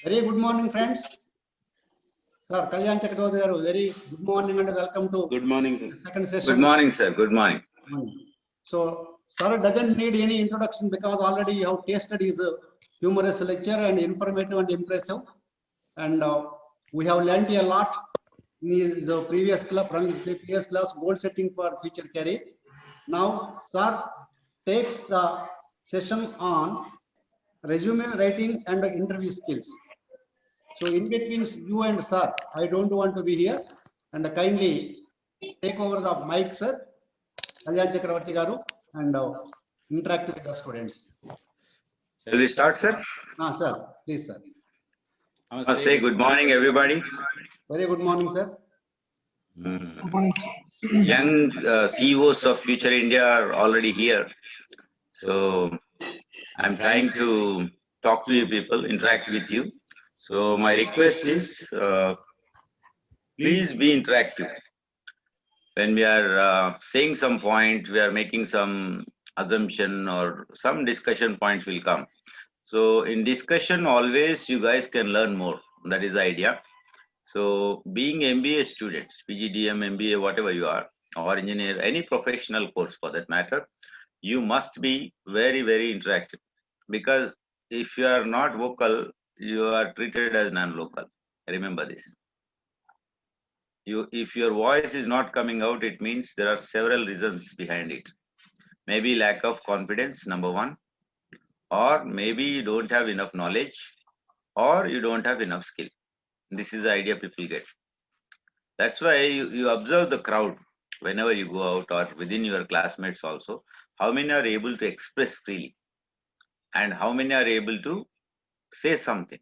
Very good morning, friends. Sir, Kalyan Chakravarti garu, very good morning and welcome to Good morning, sir. the second session. Good morning, sir. Good morning. So, sir doesn't need any introduction because already you have tasted his humorous lecture and informative and impressive. And we have learnt a lot in his previous class, from his previous class, goal setting for future career. Now, sir takes the session on resume writing and interview skills. So in between you and sir, I don't want to be here, and kindly take over the mic, sir, Kalyan Chakravarti garu, and interact with the students. Shall we start, sir? Sir, please, sir. Say good morning, everybody. Very good morning, sir. Young CEOs of Future India are already here. So I'm trying to talk to you people, interact with you. So my request is, please be interactive. When we are saying some point, we are making some assumption or some discussion points will come. So in discussion, always you guys can learn more. That is the idea. So being MBA students, PGDM, MBA, whatever you are, or engineer, any professional course for that matter, you must be very, very interactive. Because if you are not vocal, you are treated as non-local. Remember this. If your voice is not coming out, it means there are several reasons behind it. Maybe lack of confidence, number one, or maybe you don't have enough knowledge, or you don't have enough skill. This is the idea people get. That's why you observe the crowd whenever you go out or within your classmates also, how many are able to express freely and how many are able to say something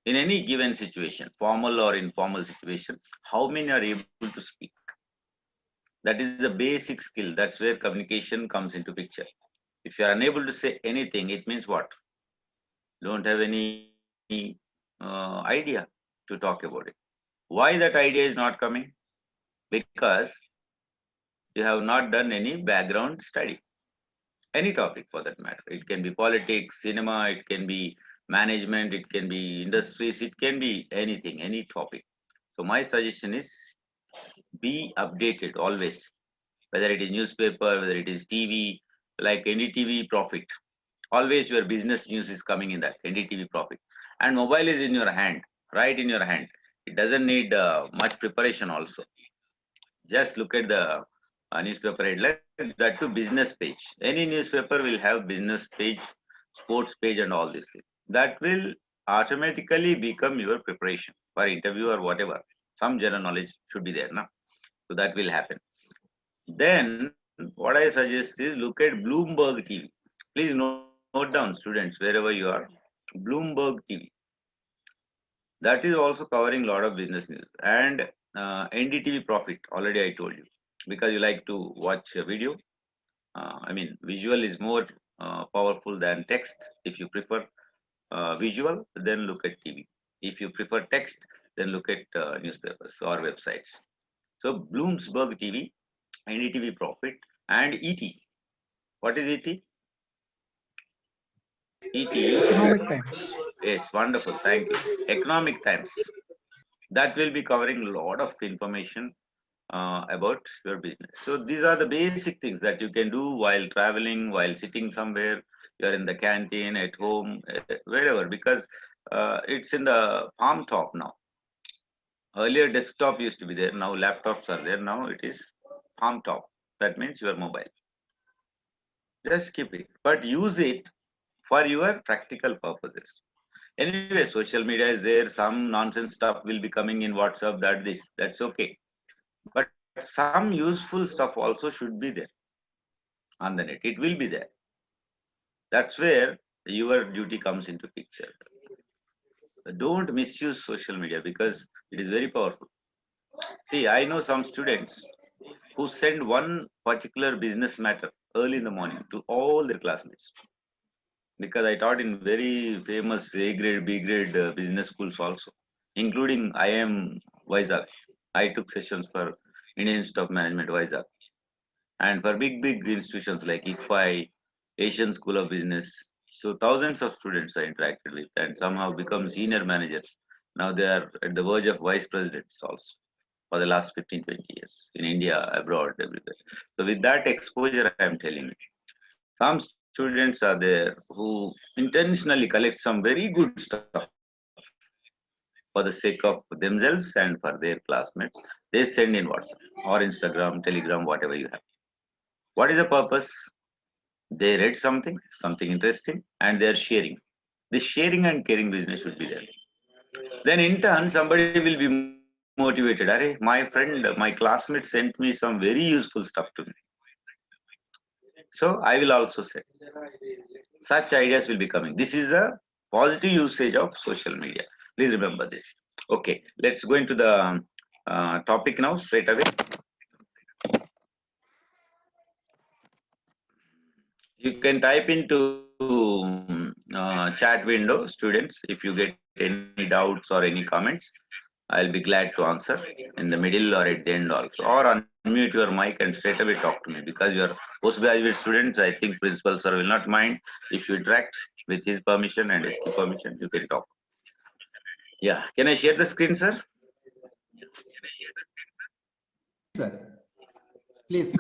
in any given situation, formal or informal situation, how many are able to speak. That is the basic skill. That's where communication comes into picture. If you are unable to say anything, it means what? Don't have any idea to talk about it. Why that idea is not coming? Because you have not done any background study. Any topic for that matter. It can be politics, cinema, it can be management, it can be industries, it can be anything, any topic. So my suggestion is be updated always, whether it is newspaper, whether it is TV, like NDTV Profit. Always your business news is coming in that NDTV Profit. And mobile is in your hand, right in your hand. It doesn't need much preparation also. Just look at the newspaper headline, that to business page. Any newspaper will have business page, sports page and all these things. That will automatically become your preparation for interview or whatever. Some general knowledge should be there now. So that will happen. Then what I suggest is look at Bloomberg TV. Please note down, students, wherever you are. Bloomberg TV. That is also covering a lot of business news. And NDTV Profit, already I told you, because you like to watch a video. I mean, visual is more powerful than text. If you prefer visual, then look at TV. If you prefer text, then look at newspapers or websites. So Bloomberg TV, NDTV Profit, and ET. What is ET? ET. Economic Times. Yes, wonderful. Thank you. Economic Times. That will be covering a lot of information about your business. So these are the basic things that you can do while traveling, while sitting somewhere, you're in the canteen, at home, wherever, because it's in the palm top now. Earlier desktop used to be there, now laptops are there, now it is palm top. That means your mobile. Just keep it, but use it for your practical purposes. Anyway, social media is there, some nonsense stuff will be coming in WhatsApp, that's okay. But some useful stuff also should be there on the net. It will be there. That's where your duty comes into picture. Don't misuse social media because it is very powerful. See, I know some students who send one particular business matter early in the morning to all their classmates. Because I taught in very famous A grade, B grade business schools also, including IIM Vizag. I took sessions for Indian Institute of Management Vizag. And for big institutions like ICFI, Asian School of Business, So thousands of students I interacted with and somehow become senior managers. Now they are at the verge of vice presidents also for the last 15, 20 years in India, abroad, everywhere. So with that exposure, I am telling you, some students are there who intentionally collect some very good stuff for the sake of themselves and for their classmates. They send in WhatsApp or Instagram, Telegram, whatever you have. What is the purpose? They read something interesting, and they are sharing. This sharing and caring business should be there. Then in turn, somebody will be motivated. Arey, my friend, my classmate sent me some very useful stuff to me. So I will also say such ideas will be coming. This is a positive usage of social media. Please remember this. Okay, let's go into the topic now straight away. You can type into chat window, students, if you get any doubts or any comments. I'll be glad to answer in the middle or at the end also. Or unmute your mic and straight away talk to me because you're postgraduate students. I think principal sir will not mind if you interact with his permission and SK permission. You can talk. Yeah. Can I share the screen, sir? Sir, please.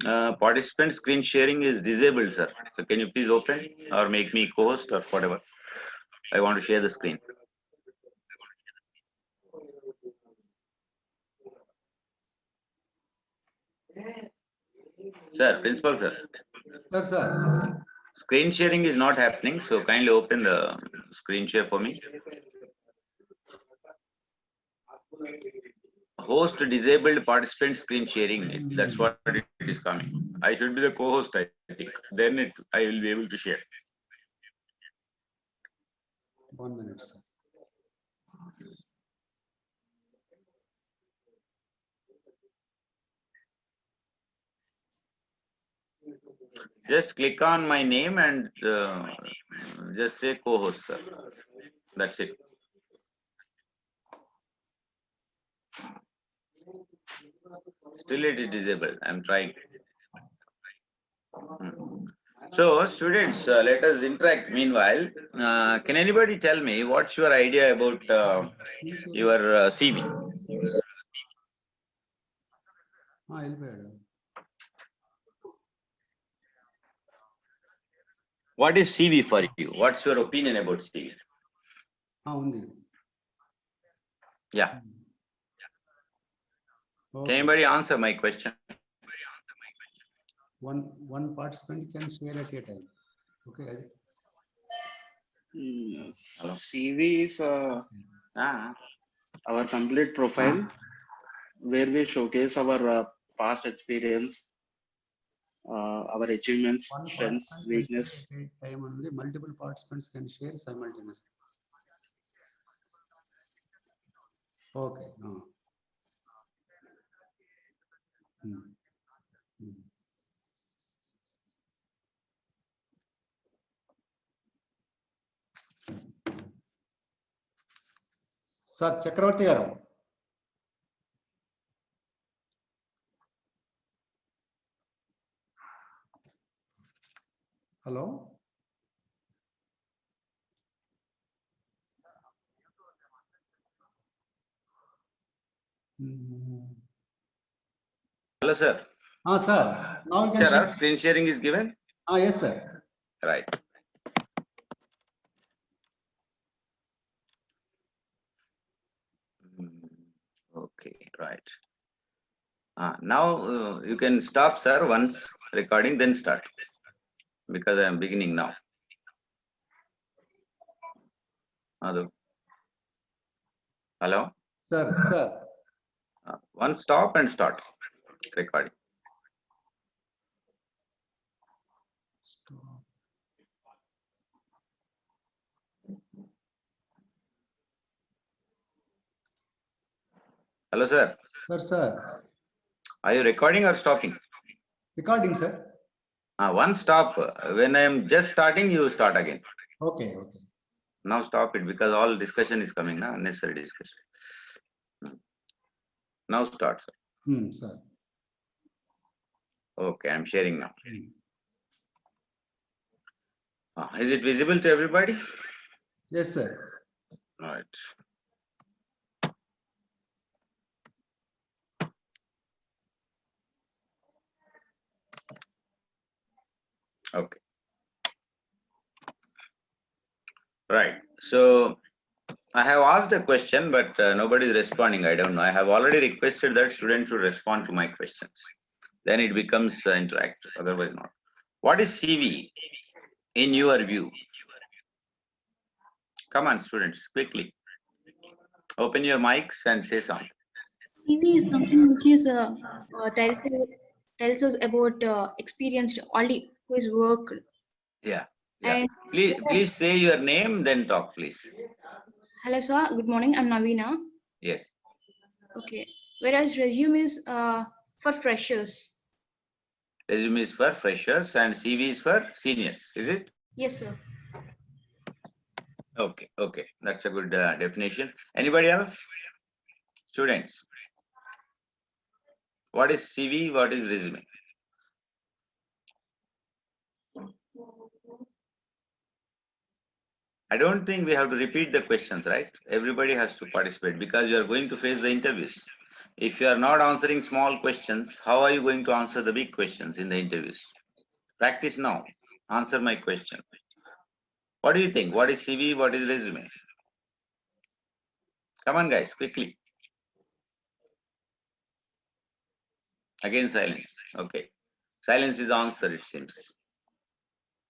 Participant screen sharing is disabled, sir. So can you please open or make me co-host or whatever? I want to share the screen. Sir, principal, sir. Sir. Screen sharing is not happening, so kindly open the screen share for me. Host disabled participant screen sharing. That's what it is coming. I should be the co-host, I think. Then I will be able to share. 1 minute, sir. Just click on my name and just say co-host, sir. That's it. Still it is disabled. I'm trying. So students, let us interact. Meanwhile, can anybody tell me what's your idea about your CV? What is CV for you? What's your opinion about CV? Yeah. Okay. Can anybody answer my question? One participant can share at a time. Okay. CV is our complete profile where we showcase our past experience, our achievements, strengths, weakness. Time only multiple participants can share simultaneously. Okay. Sir, Chakravarti garu. Hello. Hello, sir. Sir. Now you can share. Screen sharing is given? Yes, sir. Right. Okay, right. Now you can stop, sir, once recording, then start. Because I am beginning now. Hello. Hello. Sir. One stop and start recording. Stop. Hello, sir. Sir. Are you recording or stopping? Recording, sir. One stop. When I am just starting, you start again. Okay. Now stop it because all discussion is coming, na? Unnecessary discussion. Now start, sir. Sir. Okay, I'm sharing now. Is it visible to everybody? Yes, sir. All right. Okay. Right. So I have asked a question, but nobody is responding. I don't know. I have already requested that students should respond to my questions. Then it becomes interactive. Otherwise, not. What is CV in your view? Come on, students, quickly. Open your mics and say something. CV is something which is tells us about experienced already who is worked. Yeah. Yeah. And Please say your name, then talk, please. hello sir, good morning. I'm Navina. Yes. Okay. Whereas resume is for freshers. Resume is for freshers and CV is for seniors. Is it? Yes sir. Okay. Okay. That's a good definition. Anybody else? Students. What is CV? What is resume? I don't think we have to repeat the questions, right? Everybody has to participate because you are going to face the interviews. If you are not answering small questions, how are you going to answer the big questions in the interviews? Practice now. Answer my question. What do you think? What is CV? What is resume? Come on, guys, quickly. Again, silence. Okay. Silence is the answer, it seems.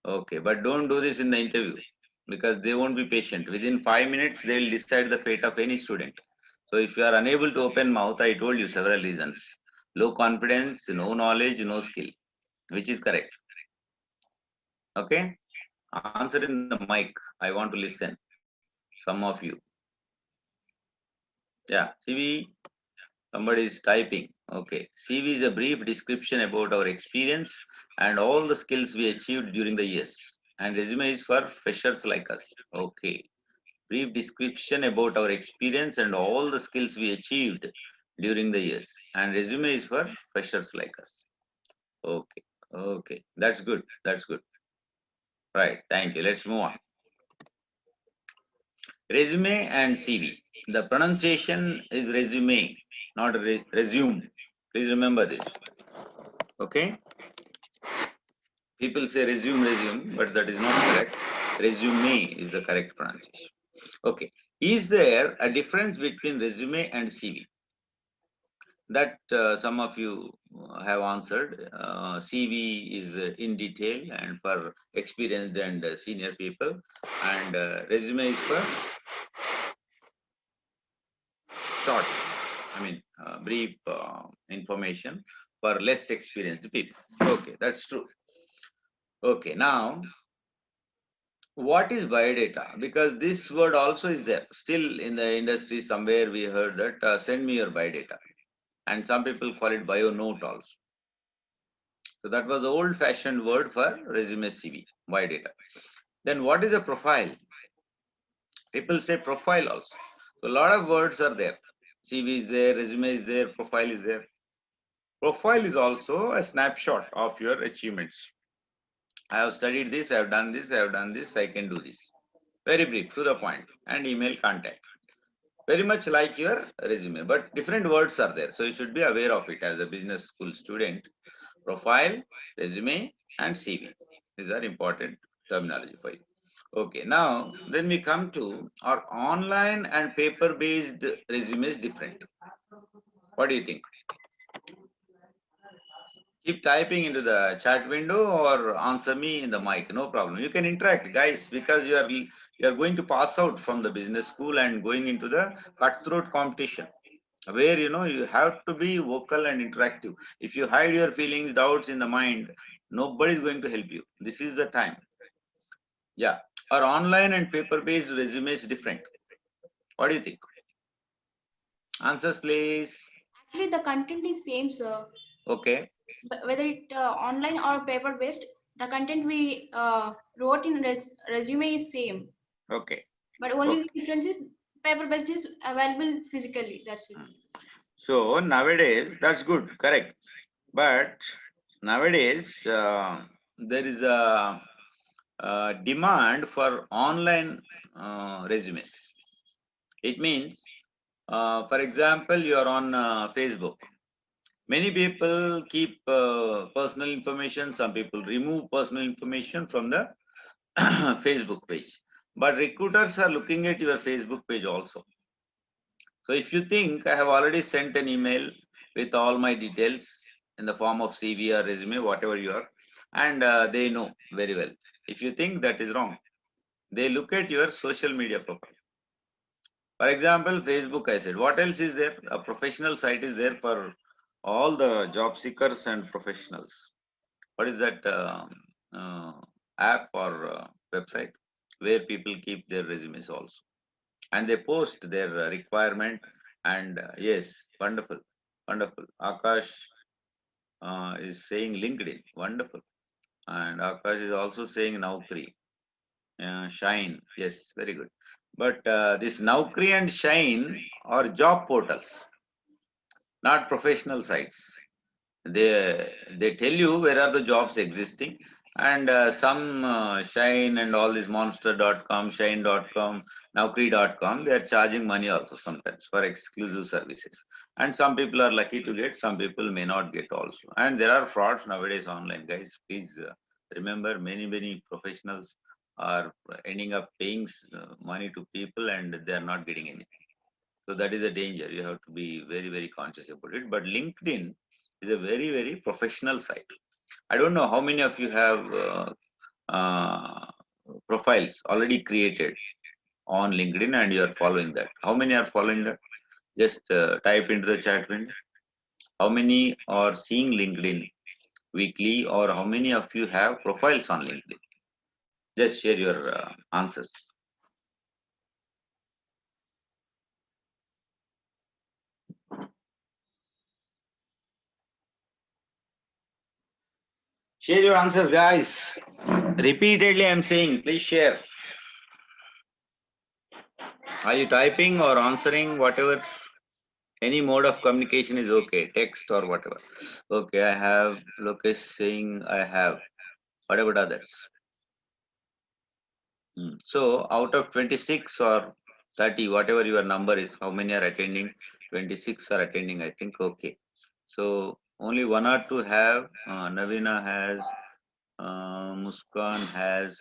Okay, but don't do this in the interview because they won't be patient. Within 5 minutes, they will decide the fate of any student. So if you are unable to open mouth, I told you several reasons. Low confidence, no knowledge, no skill, which is correct. Okay? Answer in the mic. I want to listen. Some of you. Yeah, CV, somebody is typing. Okay. CV is a brief description about our experience and all the skills we achieved during the years. And resume is for freshers like us. Okay. Brief description about our experience and all the skills we achieved during the years. And resume is for freshers like us. Okay. Okay. That's good. That's good. Right. Thank you. Let's move on. Resume and CV. The pronunciation is resume, not resume. Please remember this. Okay. People say resume, but that is not correct. Resume is the correct pronunciation. Okay. Is there a difference between resume and CV? That some of you have answered. CV is in detail and for experienced and senior people, and resume is for short, brief information for less experienced people. Okay, that's true. Okay, now what is biodata? Because this word also is there. Still in the industry, somewhere we heard that send me your biodata. And some people call it bio note also. So that was the old fashioned word for resume CV, biodata. Then what is a profile? People say profile also. So a lot of words are there. CV is there, resume is there, profile is there. Profile is also a snapshot of your achievements. I have studied this, I have done this, I have done this, I can do this. Very brief, to the point, and email contact. Very much like your resume, but different words are there. So you should be aware of it as a business school student. Profile, resume, and CV. These are important terminology for you. Okay, now then we come to our online and paper-based resumes different. What do you think? Keep typing into the chat window or answer me in the mic, no problem. You can interact, guys, because you are going to pass out from the business school and going into the cutthroat competition, where you have to be vocal and interactive. If you hide your feelings, doubts in the mind, nobody is going to help you. This is the time. Yeah, our online and paper-based resume is different. What do you think? Answers, please. Actually, the content is same, sir. Okay. But whether it online or paper based, the content we wrote in resume is same. Okay. But only the difference is paper based is available physically. That's it. So nowadays, that's good, correct. But nowadays, there is a demand for online resumes. It means, for example, you are on Facebook. Many people keep personal information. Some people remove personal information from the Facebook page. But recruiters are looking at your Facebook page also. So if you think I have already sent an email with all my details in the form of CV or resume, whatever you are, and they know very well. If you think that is wrong, they look at your social media profile. For example, Facebook, I said, what else is there? A professional site is there for all the job seekers and professionals. What is that app or website where people keep their resumes also? And they post their requirement. And yes, wonderful, wonderful. Akash is saying LinkedIn, wonderful. And Akash is also saying Naukri. Shine, yes, very good. But this Naukri and Shine are job portals, not professional sites. They tell you where are the jobs existing, and some Shine and all this monster.com, shine.com, Naukri.com, they are charging money also sometimes for exclusive services. And some people are lucky to get, some people may not get also. And there are frauds nowadays online, guys. Please remember, many professionals are ending up paying money to people and they are not getting anything. So that is a danger. You have to be very conscious about it. But LinkedIn is a very professional site. I don't know how many of you have profiles already created on LinkedIn and you are following that. How many are following that? Just type into the chat window. How many are seeing LinkedIn weekly, or how many of you have profiles on LinkedIn? Just share your answers. Share your answers, guys. Repeatedly, I'm saying, please share. Are you typing or answering? Whatever, any mode of communication is okay, text or whatever. Okay, I have. Lokesh saying I have. What about others? So out of 26 or 30, whatever your number is, how many are attending? 26 are attending, I think. Okay. So only one or two have. Navina has. Muskan has.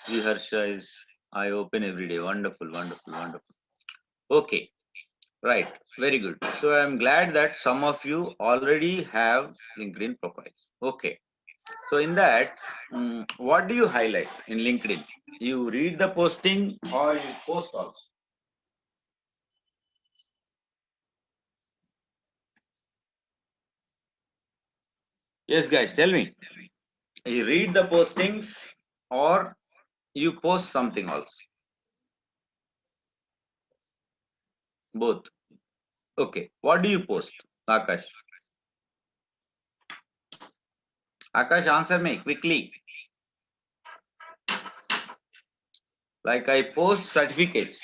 Sriharsha is. I open every day. Wonderful. Okay. Right. Very good. So I'm glad that some of you already have LinkedIn profiles. Okay. So in that, what do you highlight in LinkedIn? You read the posting or you post also? Yes, guys, tell me. You read the postings or you post something also? Both. Okay. What do you post, Akash? Akash, answer me quickly. Like I post certificates.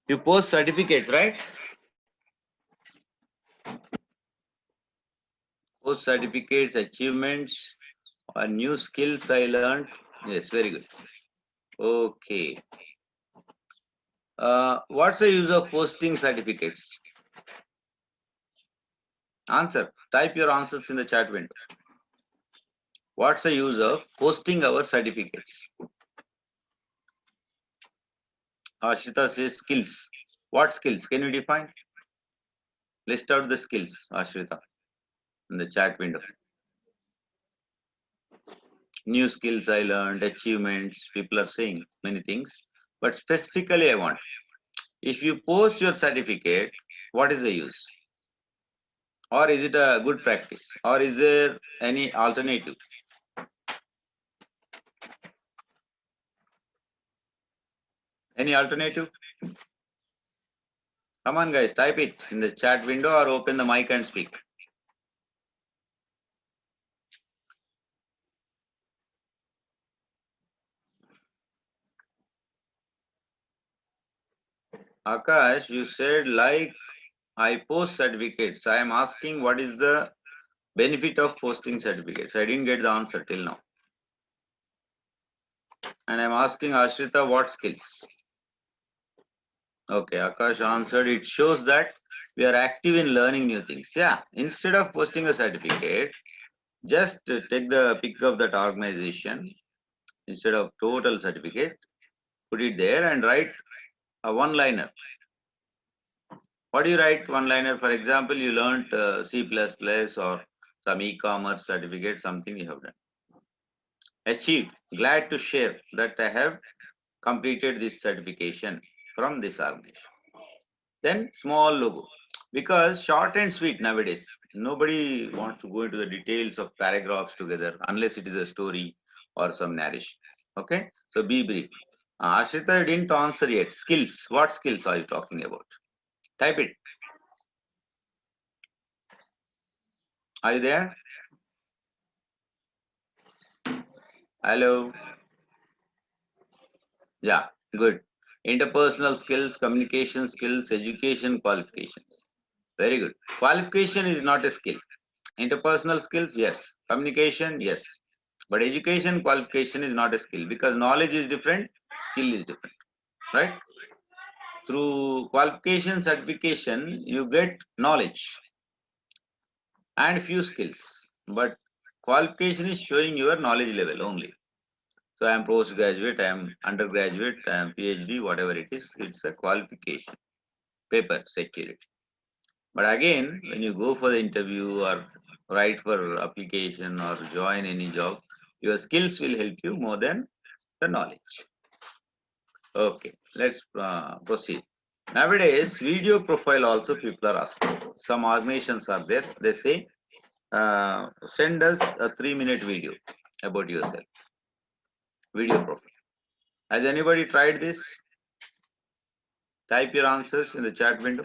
You post certificates, right? Post certificates, achievements, or new skills I learned. Yes, very good. Okay. What's the use of posting certificates? Answer. Type your answers in the chat window. What's the use of posting our certificates? Ashita says skills. What skills? Can you define? List out the skills, Ashrita, in the chat window. New skills I learned, achievements, people are saying many things. But specifically I want, if you post your certificate, what is the use? Or is it a good practice? Or is there any alternative? Any alternative? Come on guys, type it in the chat window or open the mic and speak. Akash, you said like I post certificates. I am asking what is the benefit of posting certificates. I didn't get the answer till now. And I'm asking Ashrita what skills. Okay, Akash answered. It shows that we are active in learning new things. Yeah, instead of posting a certificate, just take the pick of that organization instead of total certificate, put it there and write a one-liner. What do you write one-liner? For example, you learned C++ or some e-commerce certificate, something you have done. Achieved. Glad to share that I have completed this certification from this organization. Then small logo. Because short and sweet nowadays, nobody wants to go into the details of paragraphs together unless it is a story or some narration. Okay, so be brief. Ashrita didn't answer yet. Skills. What skills are you talking about? Type it. Are you there? Hello. Yeah, good. Interpersonal skills, communication skills, education qualifications. Very good. Qualification is not a skill. Interpersonal skills, yes. Communication, yes. But education qualification is not a skill because knowledge is different, skill is different, right? Through qualification certification, you get knowledge and few skills, but qualification is showing your knowledge level only. So I am postgraduate, I am undergraduate, I am PhD, whatever it is, it's a qualification, paper security. But again, when you go for the interview or write for application or join any job, your skills will help you more than the knowledge. Okay, let's proceed. Nowadays, video profile also people are asking. Some organizations are there. They say, send us a 3-minute video about yourself. Video profile. Has anybody tried this? Type your answers in the chat window.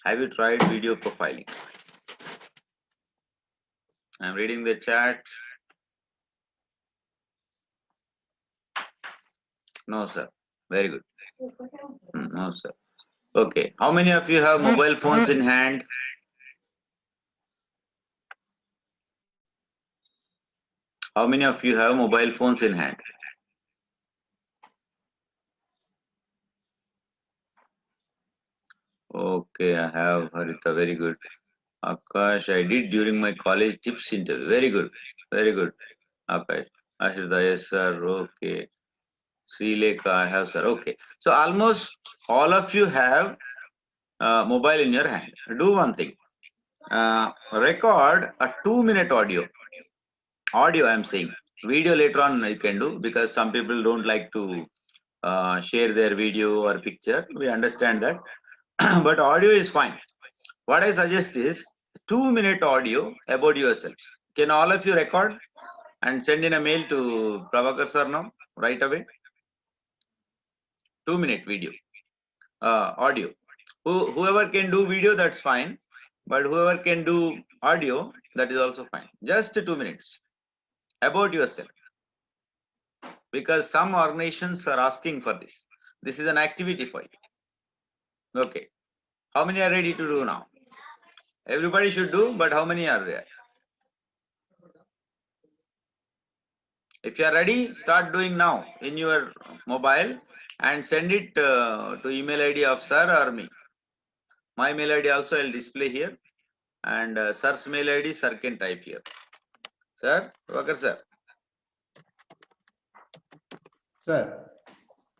Have you tried video profiling? I'm reading the chat. No, sir. Very good. No, sir. Okay. How many of you have mobile phones in hand? How many of you have mobile phones in hand? Okay, I have Harita. Very good. Akash, I did during my college tips interview. Very good. Very good. Akash. Ashrita, yes, sir. Okay. Srilekha, I have, sir. Okay. So almost all of you have mobile in your hand. Do one thing. Record a 2-minute audio. Audio, I'm saying. Video later on you can do because some people don't like to share their video or picture. We understand that. But audio is fine. What I suggest is 2-minute audio about yourselves. Can all of you record and send in a mail to Prabhakar sir now, right away? 2-minute video, audio. Whoever can do video, that's fine. But whoever can do audio, that is also fine. Just 2 minutes about yourself. Because some organizations are asking for this. This is an activity for you. Okay. How many are ready to do now? Everybody should do, but how many are there? If you are ready, start doing now in your mobile and send it to email ID of sir or me. My mail ID also I'll display here, and sir's mail ID sir can type here. Sir, Prabhakar sir. Sir.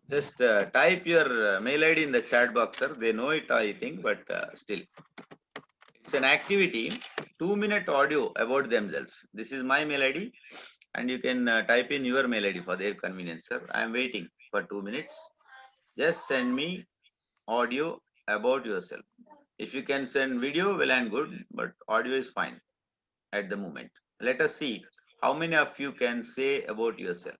Just type your mail ID in the chat box, sir. They know it, I think, but still. It's an activity, 2-minute audio about themselves. This is my mail ID, and you can type in your mail ID for their convenience, sir. I am waiting for 2 minutes. Just send me audio about yourself. If you can send video, well and good, but audio is fine at the moment. Let us see how many of you can say about yourself.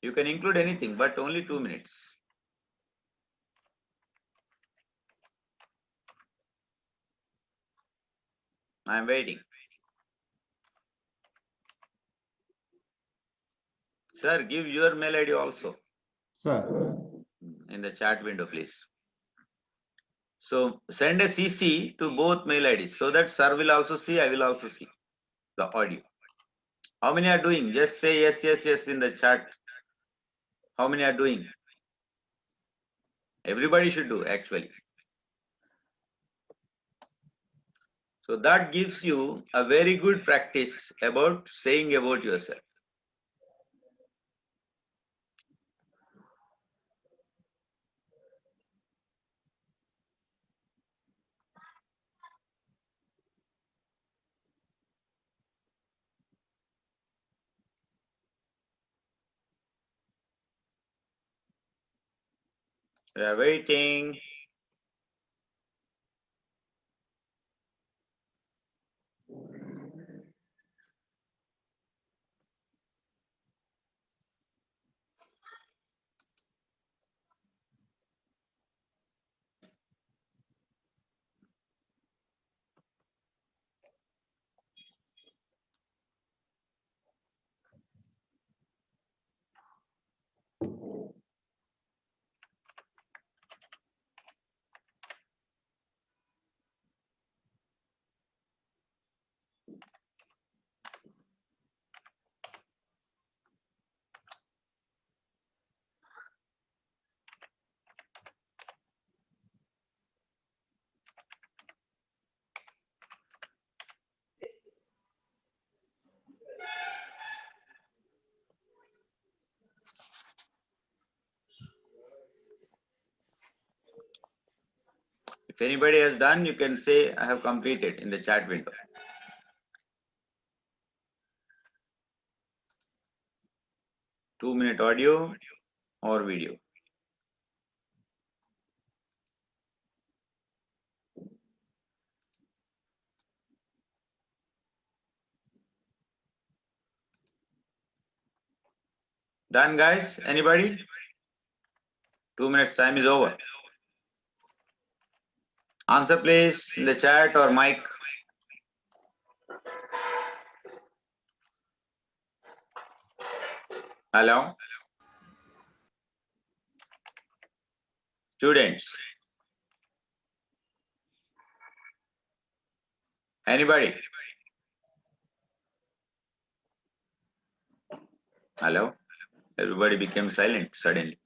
You can include anything, but only 2 minutes. I am waiting. Sir, give your mail ID also. Sir. In the chat window, please. So send a CC to both mail IDs so that sir will also see, I will also see the audio. How many are doing? Just say yes, yes, yes in the chat. How many are doing? Everybody should do actually. So that gives you a very good practice about saying about yourself. We are waiting. If anybody has done, you can say I have completed in the chat window. Two-minute audio or video. Done, guys? Anybody? 2 minutes time is over. Answer please in the chat or mic. Hello? Students? Anybody? Hello? Everybody became silent suddenly.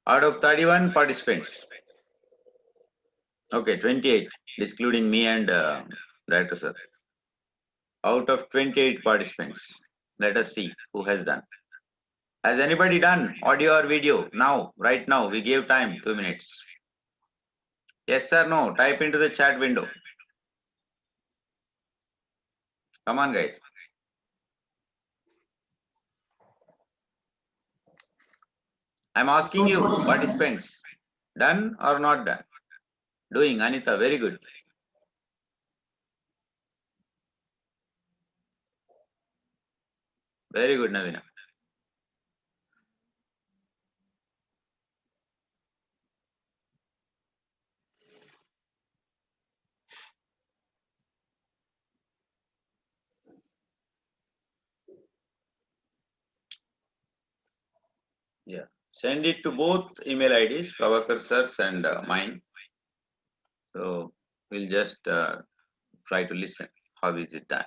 Out of 31 participants. Okay, 28, excluding me and Director Sir. Out of 28 participants, let us see who has done. Has anybody done audio or video? Now, right now, we gave time, 2 minutes. Yes or no? Type into the chat window. Come on, guys. I'm asking you, participants, done or not done? Doing, Anita, very good. Very good, Navina. Yeah, send it to both email IDs, Prabhakar Sir's and mine. So we'll just try to listen. How is it done?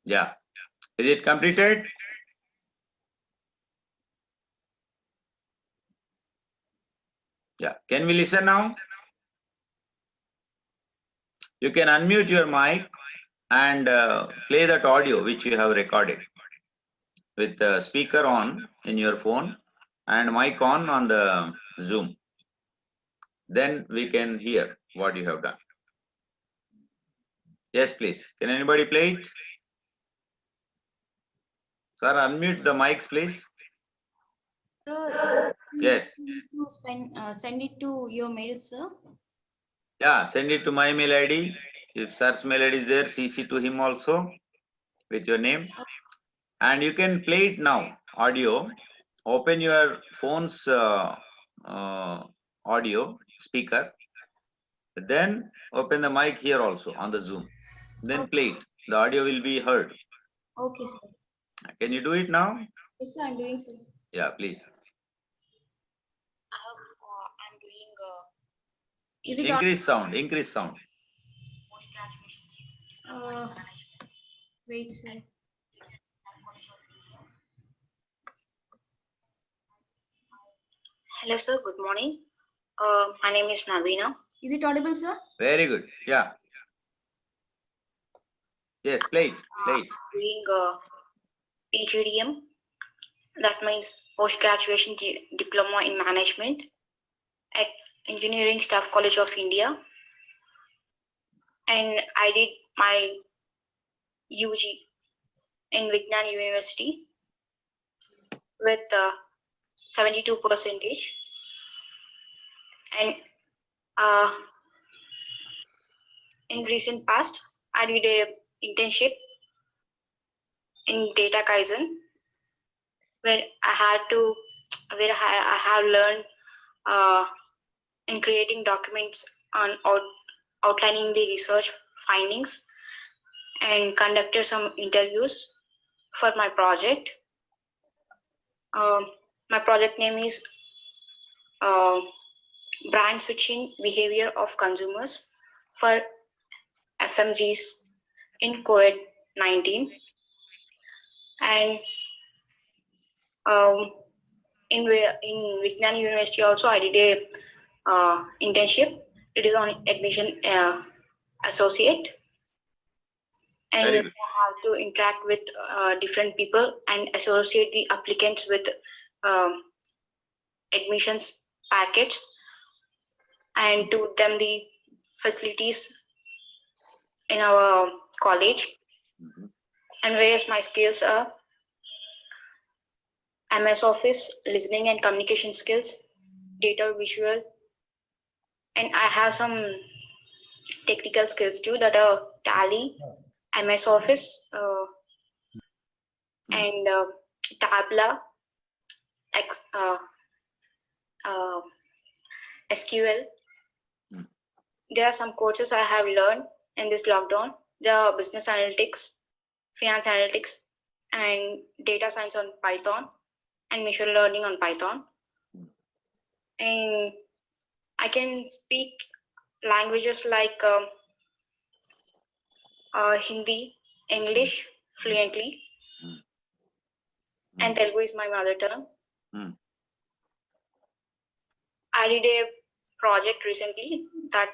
Yeah. Is it completed? Yeah. Can we listen now? You can unmute your mic and play that audio which you have recorded with the speaker on in your phone and mic on the Zoom. Then we can hear what you have done. Yes, please. Can anybody play it? Sir, unmute the mics, please. Sir, Yes. to send it to your mail, sir. Yeah, send it to my mail ID. If sir's mail ID is there, CC to him also with your name. And you can play it now, audio. Open your phone's audio speaker. Then open the mic here also on the Zoom. Then Okay. play it. The audio will be heard. Okay, sir. Can you do it now? Yes, sir, I'm doing so. Yeah, please. I'm doing. Is it on? Increase sound. Increase sound. Wait, sir. Hello, sir. Good morning. My name is Navina. Is it audible, sir? Very good. Yeah. Yes, play it. Play it. Doing PGDM, that means Post-Graduation Diploma in Management at Engineering Staff College of India. And I did my UG in Vignan University with 72%. And in recent past, I did a internship in Data Kaizen, where I have learned in creating documents on outlining the research findings and conducted some interviews for my project. My project name is Brand Switching Behavior of Consumers for FMGs in COVID-19. And in Vignan University also I did a internship. It is on admission associate, and I Very good. have to interact with different people and associate the applicants with admissions package and to them the facilities in our college. Mhm. And whereas my skills are MS Office, listening and communication skills, data visual, and I have some technical skills too that are Tally, MS Office, and Tabla, SQL. Hmm. There are some courses I have learned in this lockdown. There are business analytics, finance analytics, and data science on Python, and machine learning on Python. And I can speak languages like Hindi, English fluently, and Telugu is my mother tongue. I did a project recently, that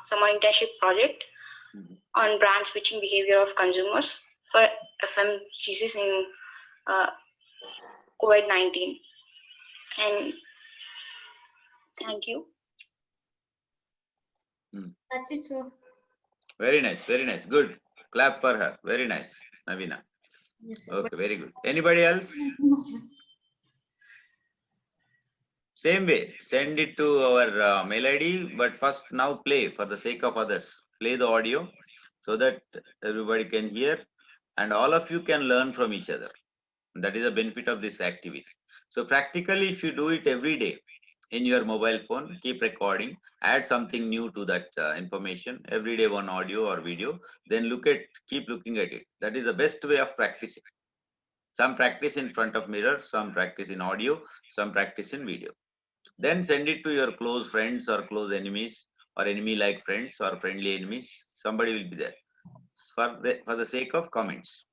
summer internship project on brand switching behavior of consumers for FMGCs in COVID-19. And thank you. That's it, sir. Very nice. Very nice. Good. Clap for her. Very nice, Navina. Yes, sir. Okay, very good. Anybody else? Same way, send it to our mail ID, but first now play for the sake of others. Play the audio so that everybody can hear and all of you can learn from each other. That is the benefit of this activity. So practically, if you do it every day in your mobile phone, keep recording, add something new to that information, every day one audio or video, then keep looking at it. That is the best way of practicing. Some practice in front of mirror, some practice in audio, some practice in video. Then send it to your close friends or close enemies or enemy-like friends or friendly enemies. Somebody will be there for the sake of comments.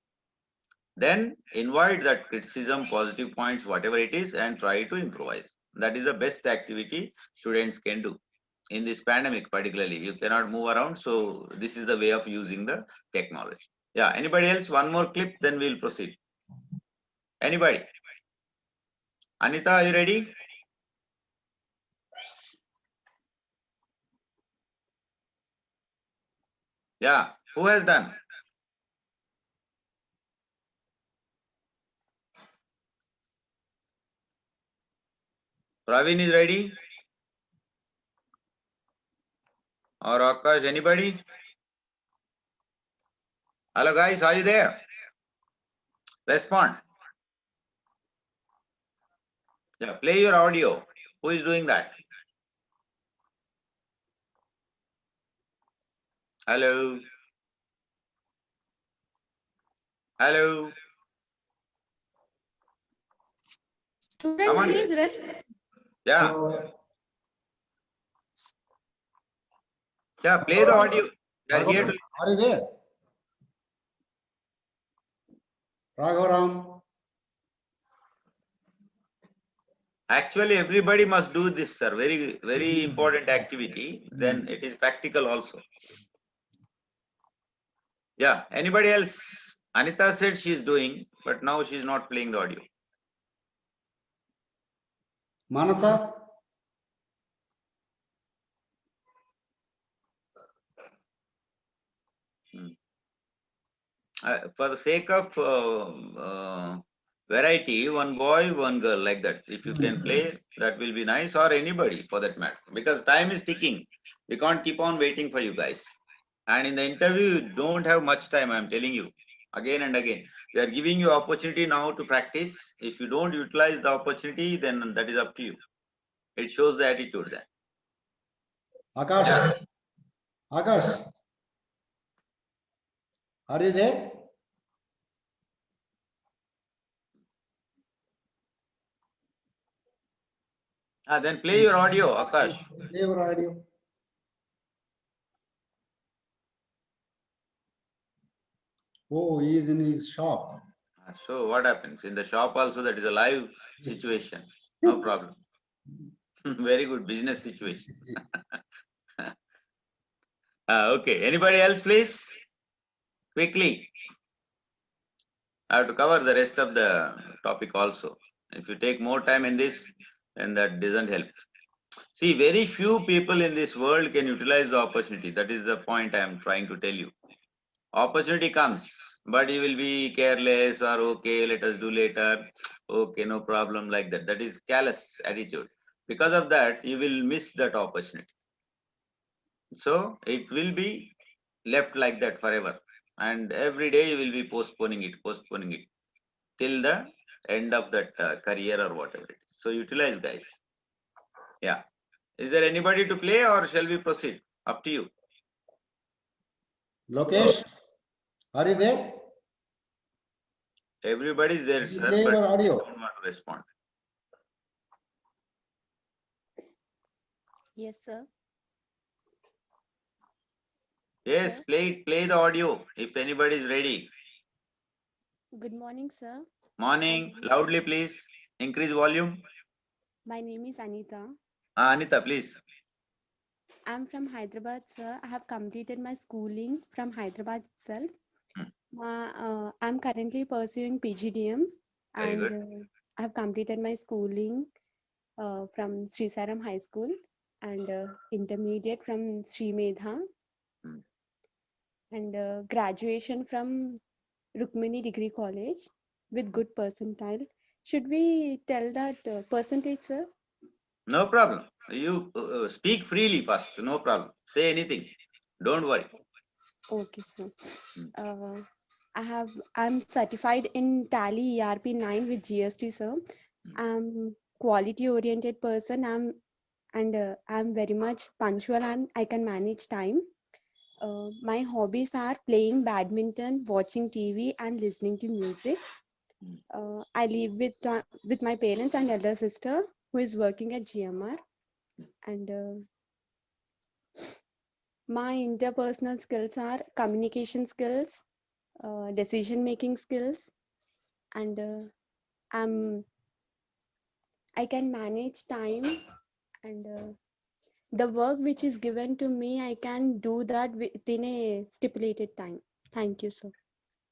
Then invite that criticism, positive points, whatever it is, and try to improvise. That is the best activity students can do. In this pandemic particularly, you cannot move around, so this is the way of using the technology. Yeah, anybody else? One more clip, then we'll proceed. Anybody? Anita, are you ready? Yeah, who has done? Praveen is ready? Or Akash, anybody? Hello guys, are you there? Respond. Yeah, play your audio. Who is doing that? Hello. Hello. Student, Come on. please rest. Yeah. Hello. Yeah, play the audio. They are here to. Are you there? Raghuram. Actually, everybody must do this, sir. Very, very important activity. Then it is practical also. Yeah. Anybody else? Anita said she is doing, but now she is not playing the audio. Manasa. For the sake of variety, one boy, one girl, like that. If you can play, that will be nice, or anybody for that matter. Because time is ticking. We can't keep on waiting for you guys. And in the interview, you don't have much time, I'm telling you. Again and again. We are giving you opportunity now to practice. If you don't utilize the opportunity, then that is up to you. It shows the attitude then. Akash. Akash. Are you there? Then play your audio, Akash. Play your audio. Oh, he is in his shop. So what happens? In the shop also, that is a live situation. No problem. Very good business situation. Okay. Anybody else, please? Quickly. I have to cover the rest of the topic also. If you take more time in this, then that doesn't help. See, very few people in this world can utilize the opportunity. That is the point I am trying to tell you. Opportunity comes, but you will be careless or okay, let us do later. Okay, no problem, like that. That is callous attitude. Because of that, you will miss that opportunity. So it will be left like that forever. And every day you will be postponing it till the end of that career or whatever it is. So utilize, guys. Yeah. Is there anybody to play or shall we proceed? Up to you. Lokesh. Are you there? Everybody is there, sir, Play but your audio. don't want to respond. Yes, sir. Yes, Sir? play the audio if anybody is ready. Good morning, sir. Morning, loudly please. Increase volume. My name is Anita. Anita, please. I'm from Hyderabad, sir. I have completed my schooling from Hyderabad itself. I'm currently pursuing PGDM, Very and good. I have completed my schooling from Sri Saram High School and intermediate from Sri Medha, and graduation from Rukmini Degree College with good percentile. Should we tell that percentage, sir? No problem. You speak freely first. No problem. Say anything. Don't worry. Okay, sir. I'm certified in Tally ERP 9 with GST, sir. I'm quality oriented person. I'm very much punctual and I can manage time. My hobbies are playing badminton, watching TV, and listening to music. I live with my parents and elder sister who is working at GMR, and my interpersonal skills are communication skills, decision making skills, and I can manage time, and the work which is given to me, I can do that within a stipulated time. Thank you, sir.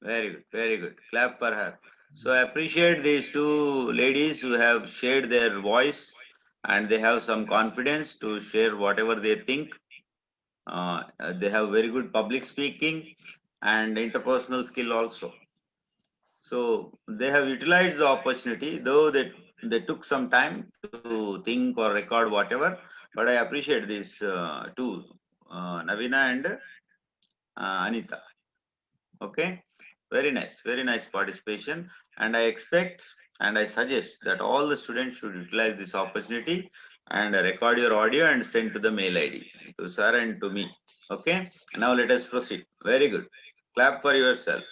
Very good. Very good. Clap for her. So I appreciate these two ladies who have shared their voice and they have some confidence to share whatever they think. They have very good public speaking and interpersonal skill also. So they have utilized the opportunity, though they took some time to think or record whatever. But I appreciate these two, Navina and Anita. Okay. Very nice participation. And I expect and I suggest that all the students should utilize this opportunity and record your audio and send to the mail ID to sir and to me. Okay. Now let us proceed. Very good. Clap for yourself.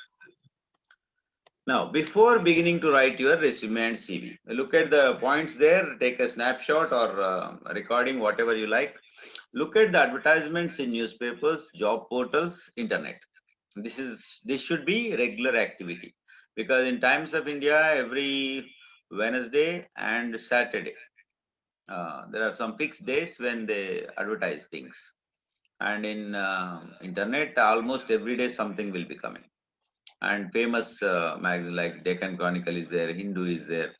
Now, before beginning to write your resume and CV, look at the points there, take a snapshot or recording, whatever you like. Look at the advertisements in newspapers, job portals, internet. This should be regular activity, because in Times of India, every Wednesday and Saturday, there are some fixed days when they advertise things. And in internet, almost every day something will be coming. And famous magazine like Deccan Chronicle is there, Hindu is there.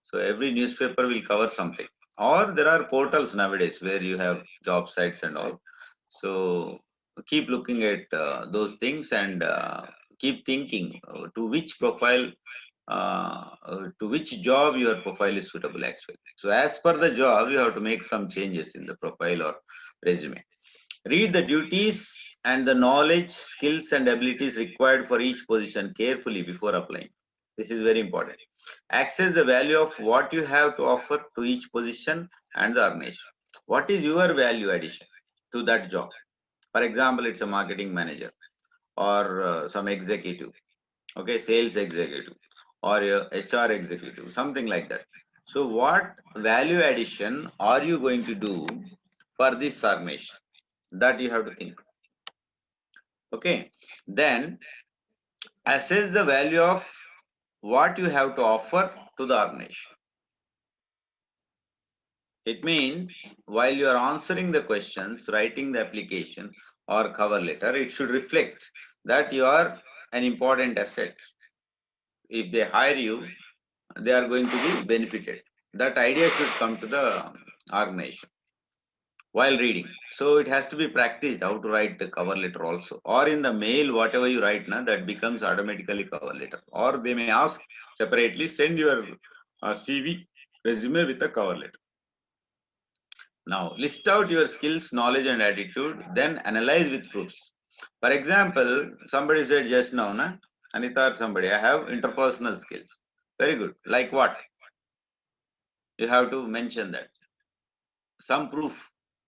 So every newspaper will cover something. Or there are portals nowadays where you have job sites and all. So keep looking at those things and keep thinking to which profile, to which job your profile is suitable actually. So as per the job, you have to make some changes in the profile or resume. Read the duties and the knowledge, skills, and abilities required for each position carefully before applying. This is very important. Access the value of what you have to offer to each position and the organization. What is your value addition to that job? For example, it's a marketing manager or some executive, okay, sales executive or a HR executive, something like that. So, what value addition are you going to do for this organization? That you have to think. Okay, then assess the value of what you have to offer to the organization. It means while you are answering the questions, writing the application or cover letter, it should reflect that you are an important asset. If they hire you, they are going to be benefited. That idea should come to the organization while reading. So it has to be practiced how to write the cover letter also. Or in the mail, whatever you write now, that becomes automatically cover letter. Or they may ask separately, send your CV, resume with a cover letter. Now, list out your skills, knowledge, and attitude, then analyze with proofs. For example, somebody said just now, na? Anita or somebody, I have interpersonal skills. Very good. Like what? You have to mention that. Some proof.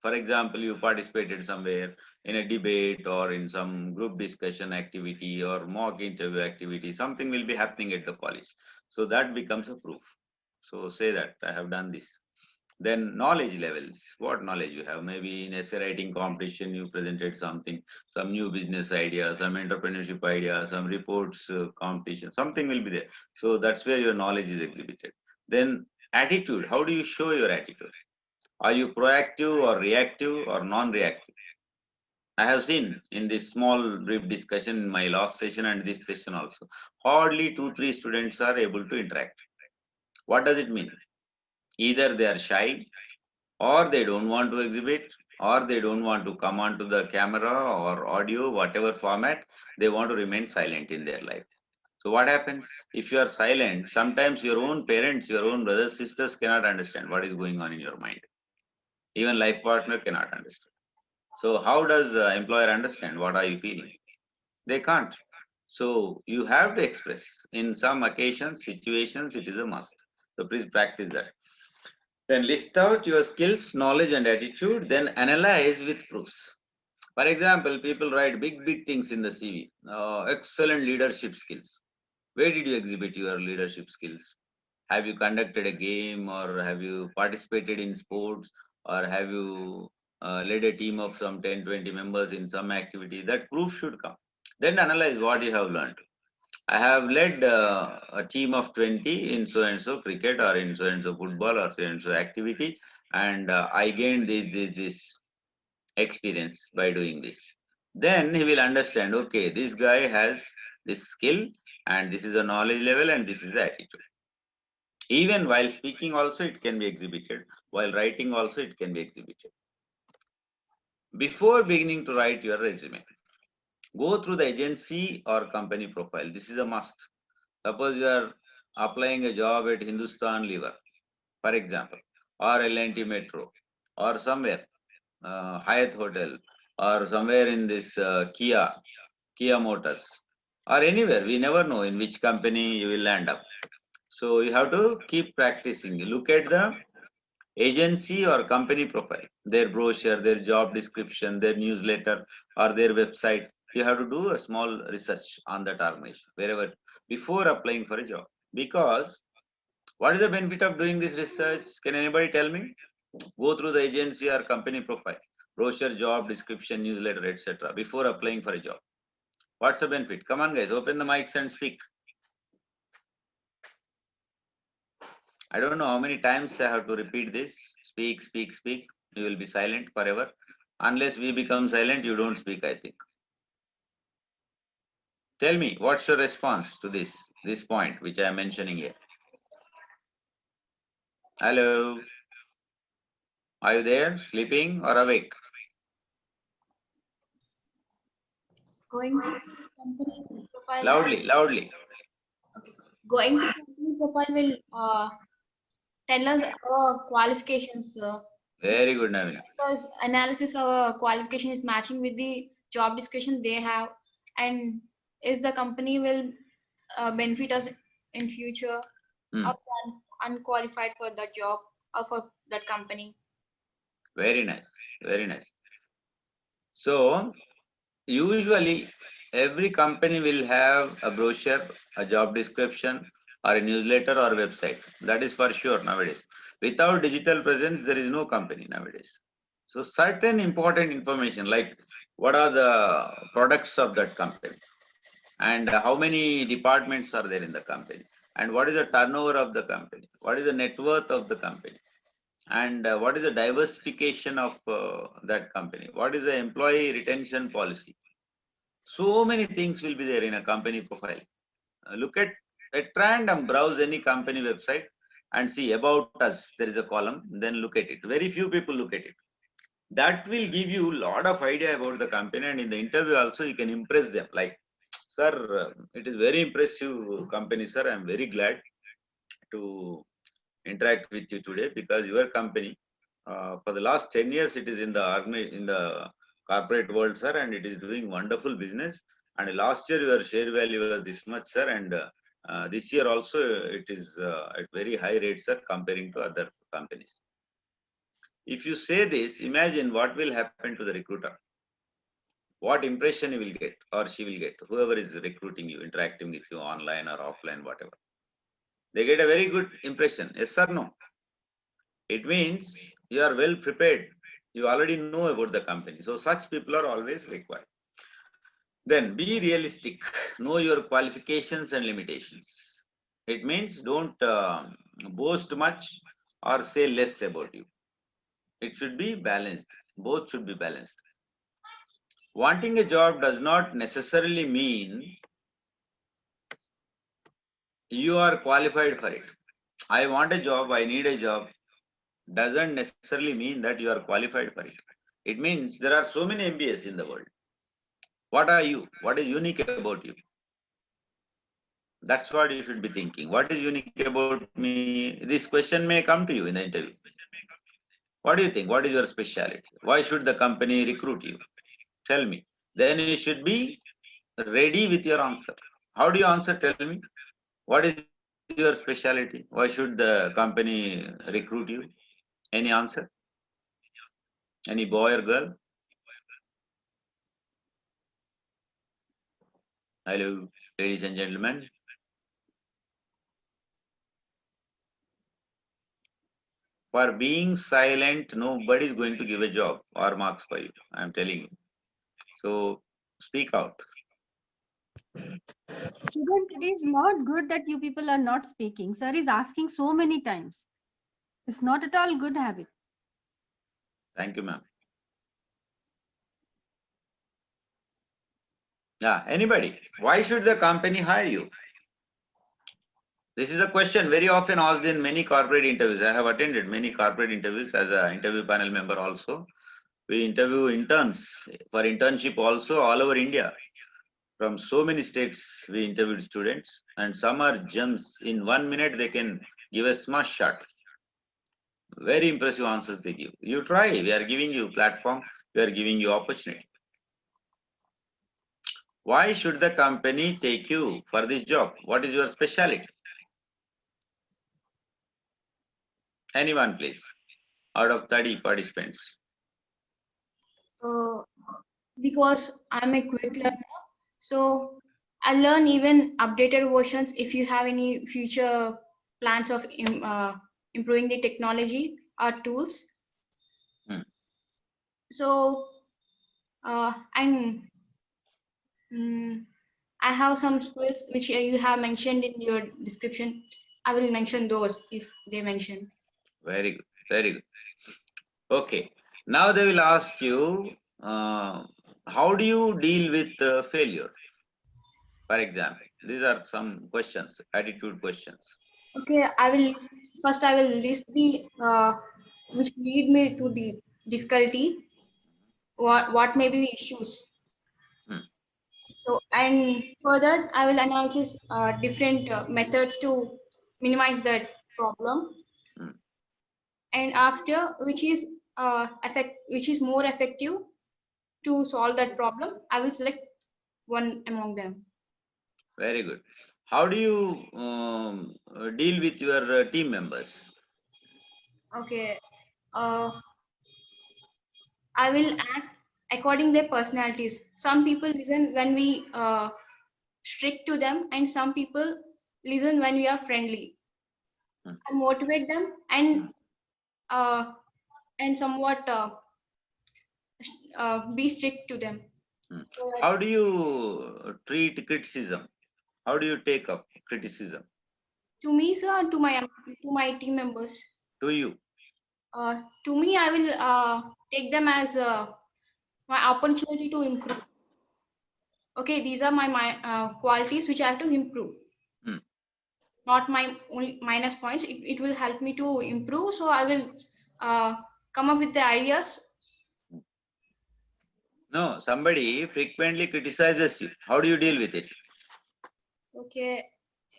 For example, you participated somewhere in a debate or in some group discussion activity or mock interview activity, something will be happening at the college. So that becomes a proof. So say that I have done this. Then knowledge levels, what knowledge you have? Maybe in essay writing competition, you presented something, some new business idea, some entrepreneurship idea, some reports competition, something will be there. So that's where your knowledge is exhibited. Then attitude, how do you show your attitude? Are you proactive or reactive or non-reactive? I have seen in this small brief discussion in my last session and this session also, hardly 2-3 students are able to interact. What does it mean? Either they are shy, or they don't want to exhibit, or they don't want to come onto the camera or audio, whatever format, they want to remain silent in their life. So what happens? If you are silent, sometimes your own parents, your own brothers, sisters cannot understand what is going on in your mind. Even life partner cannot understand. So how does the employer understand what are you feeling? They can't. So you have to express. In some occasions, situations, it is a must. So please practice that. Then list out your skills, knowledge, and attitude. Then analyze with proofs. For example, people write big things in the CV. Excellent leadership skills. Where did you exhibit your leadership skills? Have you conducted a game, or have you participated in sports, or have you led a team of some 10-20 members in some activity? That proof should come. Then analyze what you have learned. I have led a team of 20 in so and so cricket or in so and so football or so and so activity, and I gained this experience by doing this. Then he will understand, okay, this guy has this skill, and this is a knowledge level, and this is the attitude. Even while speaking also it can be exhibited, while writing also it can be exhibited. Before beginning to write your resume, go through the agency or company profile. This is a must. Suppose you are applying a job at Hindustan Lever, for example, or L&T Metro, or somewhere, Hyatt Hotel, or somewhere in this Kia Motors. or anywhere. We never know in which company you will land up. So you have to keep practicing. You look at the agency or company profile, their brochure, their job description, their newsletter, or their website. You have to do a small research on that organization wherever before applying for a job. Because what is the benefit of doing this research? Can anybody tell me? Go through the agency or company profile, brochure, job description, newsletter, etc. before applying for a job. What's the benefit? Come on, guys, open the mics and speak. I don't know how many times I have to repeat this. Speak, speak, speak. You will be silent forever. Unless we become silent, you don't speak, I think. Tell me, what's your response to this point which I am mentioning here? Hello? Are you there, sleeping or awake? Going to company profile. Loudly, loudly. Okay. Going to company profile will tell us our qualifications. Very good, Navina. Because analysis of our qualification is matching with the job description they have, and is the company will benefit us in future, or unqualified for that job or for that company. Very nice, very nice. So, usually every company will have a brochure, a job description, or a newsletter or website. That is for sure nowadays. Without digital presence, there is no company nowadays. So certain important information like what are the products of that company and how many departments are there in the company and what is the turnover of the company, what is the net worth of the company, and what is the diversification of that company, what is the employee retention policy. So many things will be there in a company profile. Look at random, browse any company website and see about us. There is a column, then look at it. Very few people look at it. That will give you a lot of idea about the company, and in the interview also you can impress them. Like, sir, it is very impressive company, sir. I am very glad to interact with you today because your company, for the last 10 years, it is in the corporate world, sir, and it is doing wonderful business. And last year your share value was this much, sir, and this year also it is at very high rates, sir, comparing to other companies. If you say this, imagine what will happen to the recruiter. What impression he will get or she will get, whoever is recruiting you, interacting with you online or offline, whatever. They get a very good impression, yes or no? It means you are well prepared. You already know about the company. So such people are always required. Then be realistic. Know your qualifications and limitations. It means don't boast much or say less about you. It should be balanced. Both should be balanced. Wanting a job does not necessarily mean you are qualified for it. I want a job, I need a job, doesn't necessarily mean that you are qualified for it. It means there are so many MBAs in the world. What are you? What is unique about you? That's what you should be thinking. What is unique about me? This question may come to you in the interview. What do you think? What is your specialty? Why should the company recruit you? Tell me. Then you should be ready with your answer. How do you answer? Tell me. What is your specialty? Why should the company recruit you? Any answer? Any boy or girl? Hello, ladies and gentlemen. For being silent, nobody is going to give a job or marks for you. I am telling you. So speak out. Student, it is not good that you people are not speaking. Sir is asking so many times. It's not at all good habit. Thank you, ma'am. Yeah, anybody? Why should the company hire you? This is a question very often asked in many corporate interviews. I have attended many corporate interviews as an interview panel member also. We interview interns for internship also all over India. From so many states, we interviewed students, and some are gems. In 1 minute, they can give a smash shot. Very impressive answers they give. You try. We are giving you platform. We are giving you opportunity. Why should the company take you for this job? What is your specialty? Anyone, please, out of 30 participants. Because I'm a quick learner, so I learn even updated versions. If you have any future plans of improving the technology or tools, so and I have some skills which you have mentioned in your description. I will mention those if they mention. Very good, very good. Okay, now they will ask you, how do you deal with failure? For example, these are some questions, attitude questions. Okay, I will list the which lead me to the difficulty. What may be the issues. So, and for that, I will analyze different methods to minimize that problem. And after, which is more effective to solve that problem, I will select one among them. Very good. How do you deal with your team members? Okay, I will act according their personalities. Some people listen when we strict to them, and some people listen when we are friendly. I motivate them and somewhat be strict to them. How do you treat criticism? How do you take up criticism? To me, sir, to my team members. To you? To me, I will take them as my opportunity to improve. Okay, these are my qualities which I have to improve. Not my only minus points. It will help me to improve. So I will come up with the ideas. No, somebody frequently criticizes you. How do you deal with it? Okay,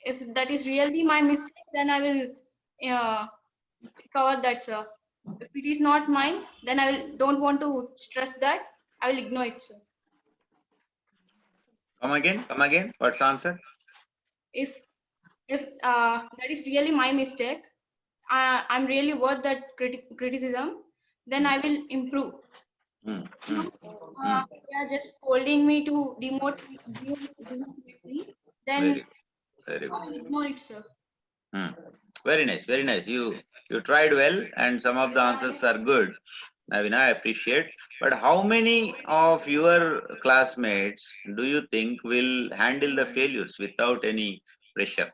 if that is really my mistake, then I will cover that, sir. If it is not mine, then I don't want to stress that. I will ignore it, sir. Come again. What's the answer? If that is really my mistake, I'm really worth that criticism, then I will improve. They are just scolding me to demotivate me, then Very I will ignore it, sir. Very nice, very nice. You tried well, and some of the answers are good. Navina, I appreciate. But how many of your classmates do you think will handle the failures without any pressure?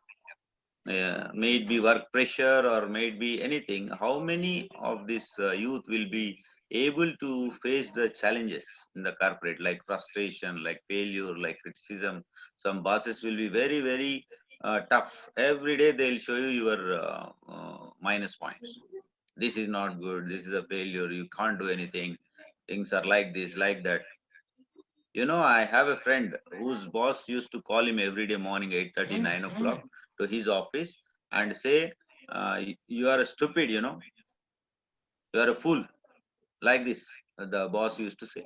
May it be work pressure or may it be anything. How many of this youth will be able to face the challenges in the corporate, like frustration, like failure, like criticism? Some bosses will be very, very tough. Every day they'll show you your minus points. This is not good. This is a failure. You can't do anything. Things are like this, like that. You know, I have a friend whose boss used to call him every day morning, 8:30, 9 o'clock to his office and say, you are stupid, you know, you are a fool. Like this, the boss used to say.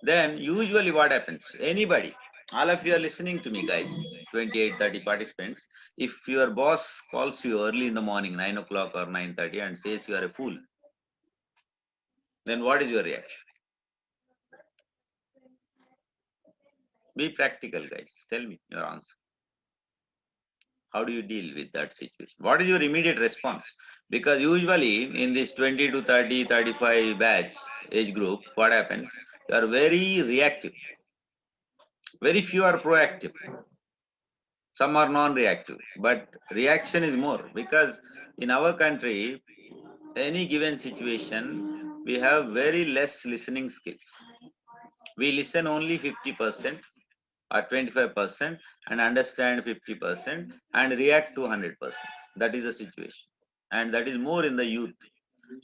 Then usually what happens? Anybody, all of you are listening to me, guys, 28, 30 participants. If your boss calls you early in the morning, 9 o'clock or 9:30 and says you are a fool, then what is your reaction? Be practical, guys. Tell me your answer. How do you deal with that situation? What is your immediate response? Because usually in this 20 to 30, 35 batch age group, what happens? You are very reactive. Very few are proactive. Some are non-reactive, but reaction is more because in our country, any given situation, we have very less listening skills. We listen only 50% or 25% and understand 50% and react to 100%. That is the situation. And that is more in the youth.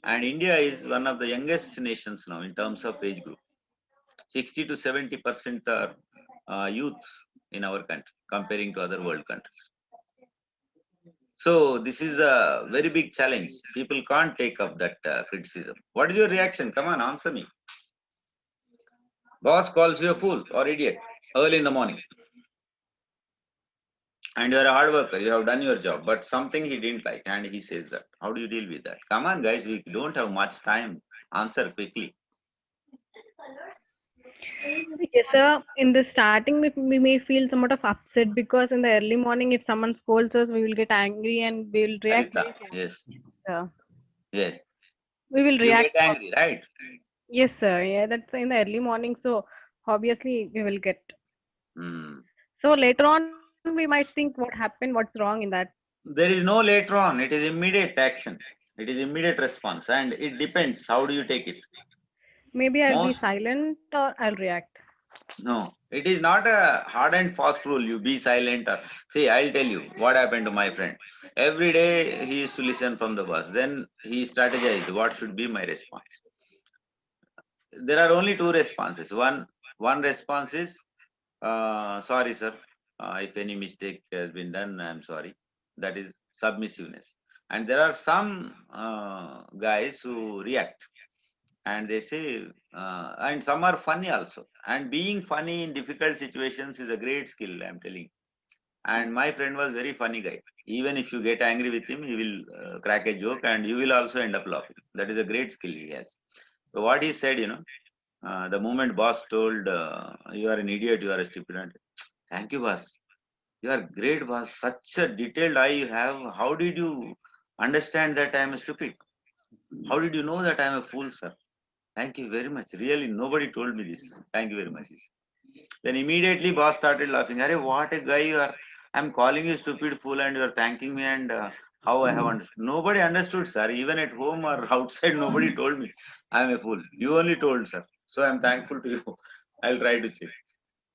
And India is one of the youngest nations now in terms of age group. 60 to 70% are youth in our country comparing to other world countries. So this is a very big challenge. People can't take up that criticism. What is your reaction? Come on, answer me. Boss calls you a fool or idiot. early in the morning. And you're a hard worker, you have done your job, but something he didn't like and he says that. How do you deal with that? Come on, guys, we don't have much time. Answer quickly. Yes, sir. In the starting, we may feel somewhat of upset because in the early morning, if someone scolds us, we will get angry and we will react. Anita, yes, Sir. yes. We will You react. get angry, right? Yes, sir. Yeah, that's in the early morning. So obviously, we will get. Hmm. So later on, we might think what happened, what's wrong in that. There is no later on, it is immediate action. It is immediate response, and it depends. How do you take it? Maybe I'll be Most silent or I'll react. No, it is not a hard and fast rule. You be silent or see. I'll tell you what happened to my friend. Every day he used to listen from the bus. Then he strategized what should be my response. There are only two responses. One response is sorry, sir. If any mistake has been done, I'm sorry. That is submissiveness. And there are some guys who react and they say, and some are funny also. And being funny in difficult situations is a great skill, I'm telling. And my friend was very funny guy. Even if you get angry with him, he will crack a joke and you will also end up laughing. That is a great skill he has. So what he said, the moment boss told, you are an idiot, you are a stupid. Thank you, boss. You are great, boss. Such a detailed eye you have. How did you understand that I am a stupid? How did you know that I am a fool, sir? Thank you very much. Really, nobody told me this. Thank you very much. Then immediately boss started laughing. Arey, what a guy you are. I'm calling you stupid fool and you are thanking me and how I have understood. Nobody understood, sir. Even at home or outside, nobody told me I'm a fool. You only told, sir. So I'm thankful to you. I'll try to check.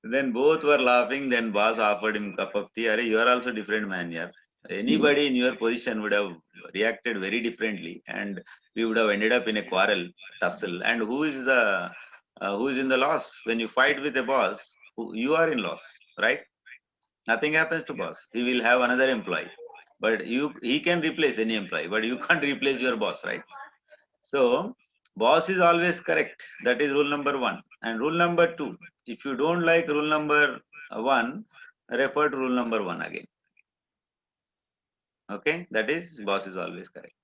Then both were laughing. Then boss offered him cup of tea. Arey, you are also different man, yeah. Anybody in your position would have reacted very differently, and we would have ended up in a quarrel, tussle. And who is in the loss when you fight with a boss? You are in loss, right? Nothing happens to boss. He will have another employee, but he can replace any employee, but you can't replace your boss, right? So boss is always correct. That is rule number one. And rule number two, if you don't like rule number one, refer to rule number one again. Okay, that is boss is always correct.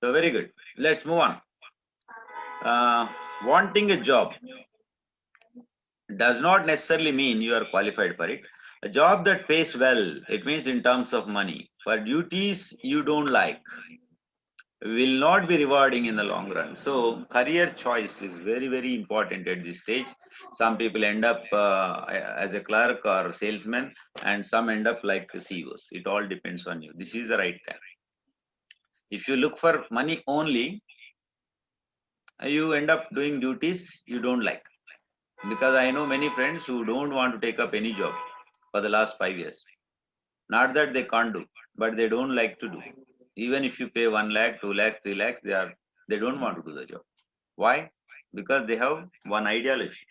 So very good. Let's move on. Wanting a job does not necessarily mean you are qualified for it. A job that pays well, it means in terms of money, for duties you don't like, will not be rewarding in the long run. So career choice is very, very important at this stage. Some people end up as a clerk or salesman, and some end up like CEOs. It all depends on you. This is the right time. If you look for money only, you end up doing duties you don't like. Because I know many friends who don't want to take up any job for the last 5 years. Not that they can't do, but they don't like to do. Even if you pay 1 lakh, 2 lakhs, 3 lakhs, they don't want to do the job. Why? Because they have one ideology.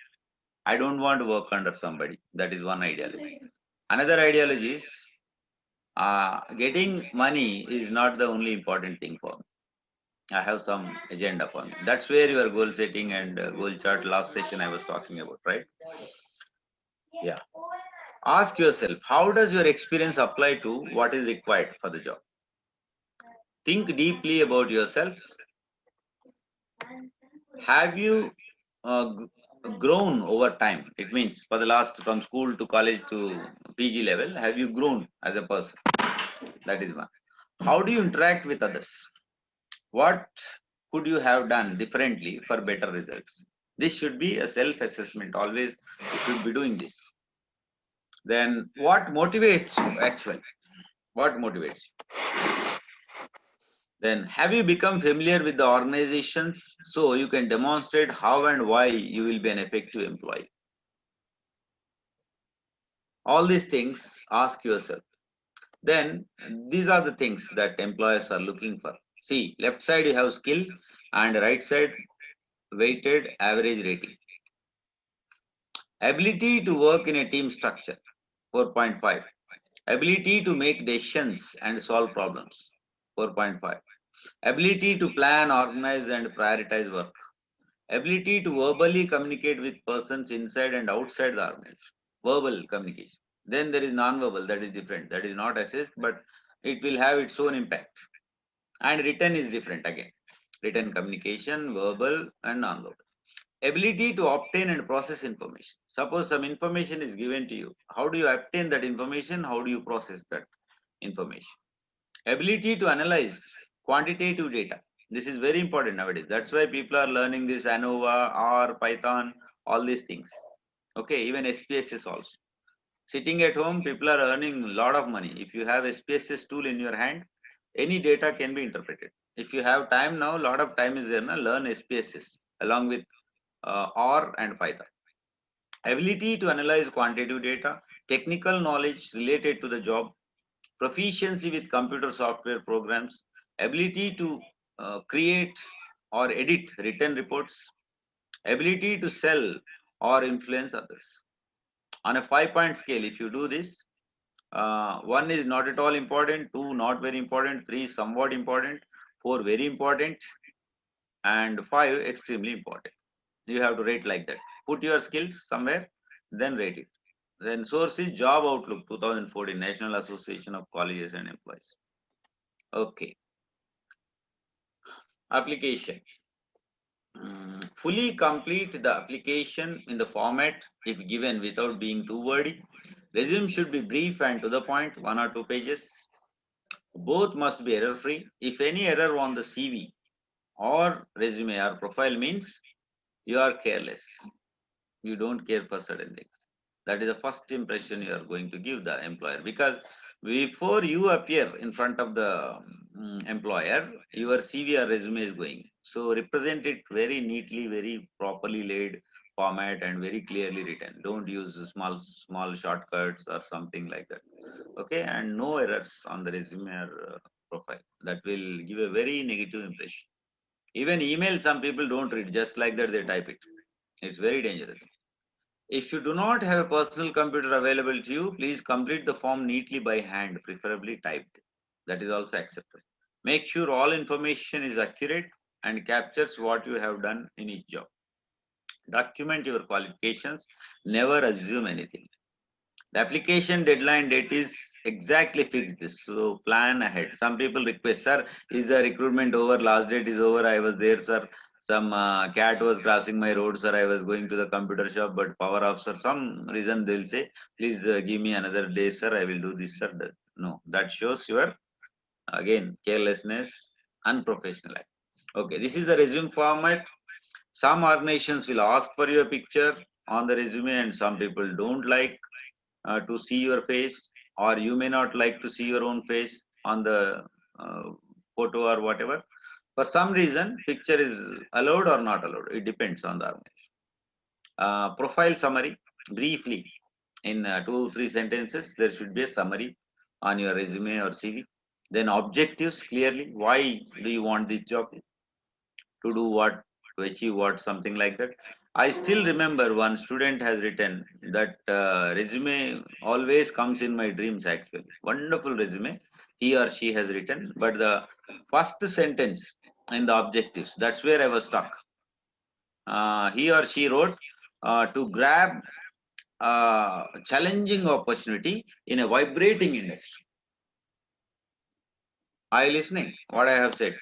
I don't want to work under somebody. That is one ideology. Another ideology is getting money is not the only important thing for me. I have some agenda for me. That's where your goal setting and goal chart last session I was talking about, right? Yeah. Ask yourself, how does your experience apply to what is required for the job? Think deeply about yourself. Have you grown over time? It means for the last, from school to college to PG level, have you grown as a person? That is one. How do you interact with others? What could you have done differently for better results? This should be a self-assessment. Always you should be doing this. Then what motivates you actually? What motivates you? Then have you become familiar with the organizations so you can demonstrate how and why you will be an effective employee? All these things, ask yourself. Then these are the things that employers are looking for. See, left side you have skill and right side weighted average rating. Ability to work in a team structure, 4.5. Ability to make decisions and solve problems, 4.5. Ability to plan, organize and prioritize work, Ability to verbally communicate with persons inside and outside the organization. Verbal communication. Then there is non-verbal, that is different. That is not assessed, but it will have its own impact. And written is different again. Written communication, verbal and non-verbal. Ability to obtain and process information. Suppose some information is given to you. How do you obtain that information? How do you process that information? Ability to analyze quantitative data. This is very important nowadays. That's why people are learning this ANOVA, R, Python, all these things. Okay, even SPSS also. Sitting at home, people are earning a lot of money. If you have SPSS tool in your hand, any data can be interpreted. If you have time now, a lot of time is there now, learn SPSS along with R and Python. Ability to analyze quantitative data, technical knowledge related to the job, proficiency with computer software programs, ability to create or edit written reports, ability to sell or influence others. On a 5-point scale, if you do this, 1 is not at all important, 2 not very important, 3 somewhat important, 4 very important, and 5 extremely important. You have to rate like that. Put your skills somewhere, then rate it. Then source is Job Outlook 2014, National Association of Colleges and Employees. Okay. Application. Fully complete the application in the format if given without being too wordy. Resume should be brief and to the point, 1 or 2 pages. Both must be error free. If any error on the CV or resume or profile means you are careless. You don't care for certain things. That is the first impression you are going to give the employer, because before you appear in front of the employer, your CV or resume is going. So represent it very neatly, very properly laid format and very clearly written. Don't use small shortcuts or something like that. Okay, and no errors on the resume or profile. That will give a very negative impression. Even email, some people don't read, just like that they type it. It's very dangerous. If you do not have a personal computer available to you, please complete the form neatly by hand, preferably typed. That is also acceptable. Make sure all information is accurate and captures what you have done in each job. Document your qualifications, never assume anything. The application deadline date is exactly fixed, so plan ahead. Some people request, sir, is the recruitment over? Last date is over. I was there, sir. Some cat was crossing my road, sir. I was going to the computer shop, but power off, sir. Some reason they'll say, please give me another day, sir. I will do this, sir. No, that shows your, again, carelessness, unprofessional act. Okay, this is the resume format. Some organizations will ask for your picture on the resume, and some people don't like to see your face, or you may not like to see your own face on the photo or whatever. For some reason, picture is allowed or not allowed. It depends on the organization. Profile summary, briefly, in 2-3 sentences, there should be a summary on your resume or CV. Then objectives, clearly, why do you want this job? To do what? To achieve what? Something like that. I still remember one student has written that resume always comes in my dreams, actually. Wonderful resume he or she has written, but the first sentence in the objectives, that's where I was stuck. He or she wrote to grab a challenging opportunity in a vibrating industry. Are you listening? What I have said?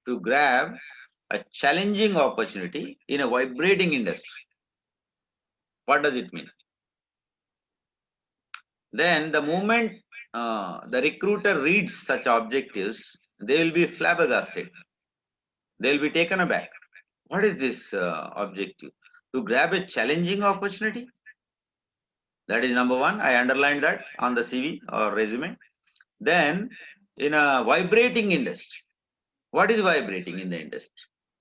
To grab a challenging opportunity in a vibrating industry. What does it mean? Then the moment the recruiter reads such objectives, they will be flabbergasted. They will be taken aback. What is this objective? To grab a challenging opportunity? That is number 1. I underlined that on the CV or resume. Then in a vibrating industry. What is vibrating in the industry?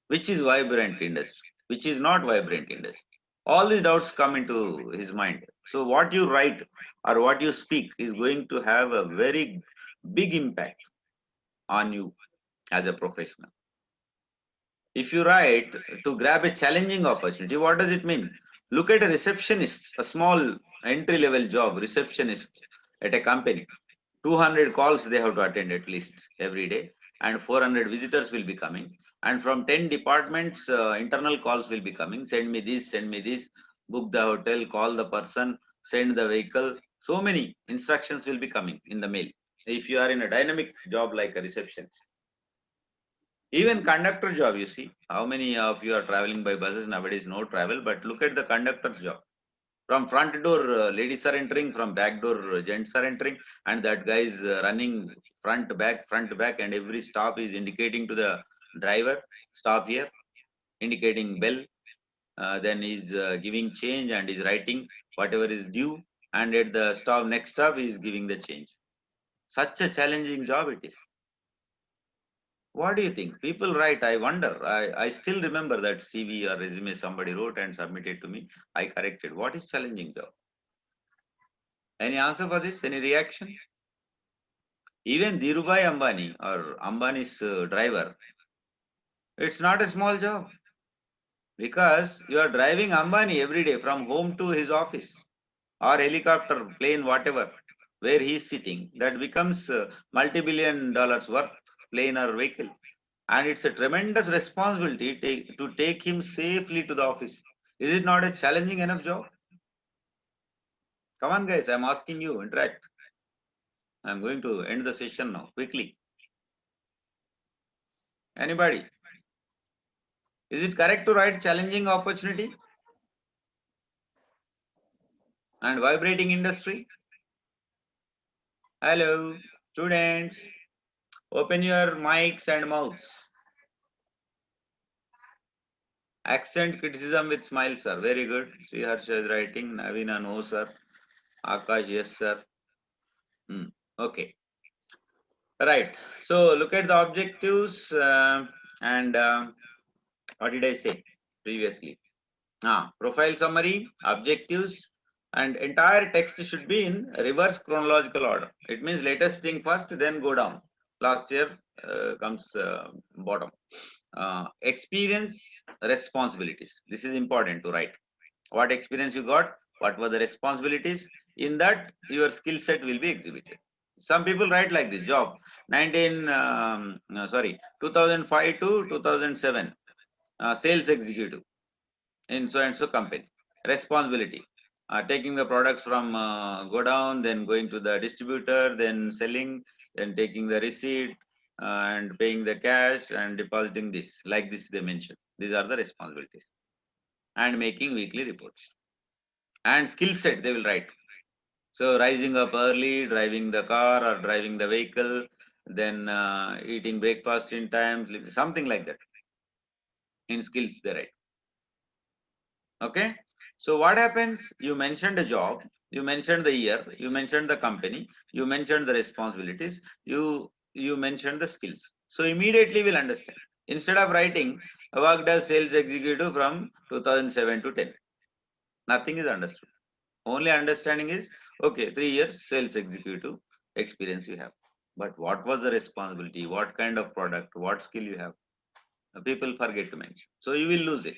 Which is vibrant industry? Which is not vibrant industry? All these doubts come into his mind. So what you write or what you speak is going to have a very big impact on you as a professional. If you write to grab a challenging opportunity, what does it mean? Look at a receptionist, a small entry-level job, receptionist at a company. 200 calls they have to attend at least every day. and 400 visitors will be coming. And from 10 departments, internal calls will be coming. Send me this, book the hotel, call the person, send the vehicle. So many instructions will be coming in the mail. If you are in a dynamic job like a receptionist. Even conductor job, you see, how many of you are traveling by buses nowadays? No travel, but look at the conductor's job. From front door, ladies are entering, from back door, gents are entering, and that guy is running front, back, and every stop is indicating to the driver, stop here, indicating bell, then he's giving change and is writing whatever is due, and at the stop, next stop, he is giving the change. Such a challenging job it is. What do you think? People write, I wonder, I still remember that CV or resume somebody wrote and submitted to me. I corrected. What is challenging job? Any answer for this? Any reaction? Even Dhirubhai Ambani or Ambani's driver, it's not a small job because you are driving Ambani every day from home to his office or helicopter, plane, whatever, where he is sitting. That becomes multi-billion dollars worth plane or vehicle. And it's a tremendous responsibility to take him safely to the office. Is it not a challenging enough job? Come on, guys, I'm asking you, interact. I'm going to end the session now, quickly. Anybody? Is it correct to write challenging opportunity and vibrating industry? Hello, students. Open your mics and mouths. Accent criticism with smile, sir. Very good. Sri Harsha is writing. Navina, no, sir. Akash, yes, sir. Okay. Right. So look at the objectives and what did I say previously? Profile summary, objectives, and entire text should be in reverse chronological order. It means let us think first, then go down. Last year comes bottom. Experience, responsibilities. This is important to write. What experience you got? What were the responsibilities? In that, your skill set will be exhibited. Some people write like this: job 2005 to 2007, sales executive in so and so company. Responsibility: taking the products from godown, then going to the distributor, then selling, then taking the receipt and paying the cash and depositing this. Like this, they mention. These are the responsibilities, and making weekly reports. And skill set they will write. So rising up early, driving the car or driving the vehicle, then eating breakfast in time, something like that. In skills they write. Okay. So what happens? You mentioned a job, you mentioned the year, you mentioned the company, you mentioned the responsibilities, you mentioned the skills. So immediately we'll understand. Instead of writing, I worked as sales executive from 2007 to 10. Nothing is understood. Only understanding is, okay, 3 years sales executive experience you have. But what was the responsibility? What kind of product? What skill you have? People forget to mention. So you will lose it.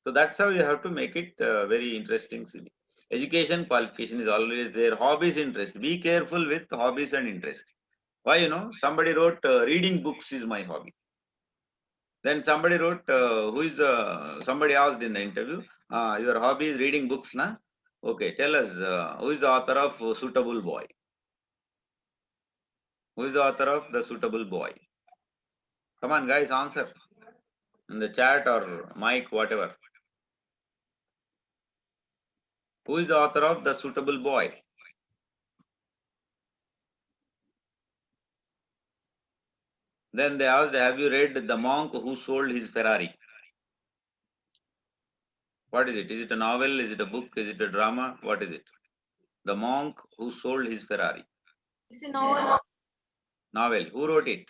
So that's how you have to make it very interesting CV. Education qualification is always there. Hobbies, interest. Be careful with hobbies and interest. Why? You know, somebody wrote reading books is my hobby. Then somebody wrote, somebody asked in the interview, your hobby is reading books, na? Okay, tell us, who is the author of Suitable Boy? Who is the author of The Suitable Boy? Come on, guys, answer in the chat or mic, whatever. Who is the author of The Suitable Boy? Then they asked, have you read The Monk Who Sold His Ferrari? What is it? Is it a novel? Is it a book? Is it a drama? What is it? The Monk Who Sold His Ferrari. It's a novel. Novel. Who wrote it?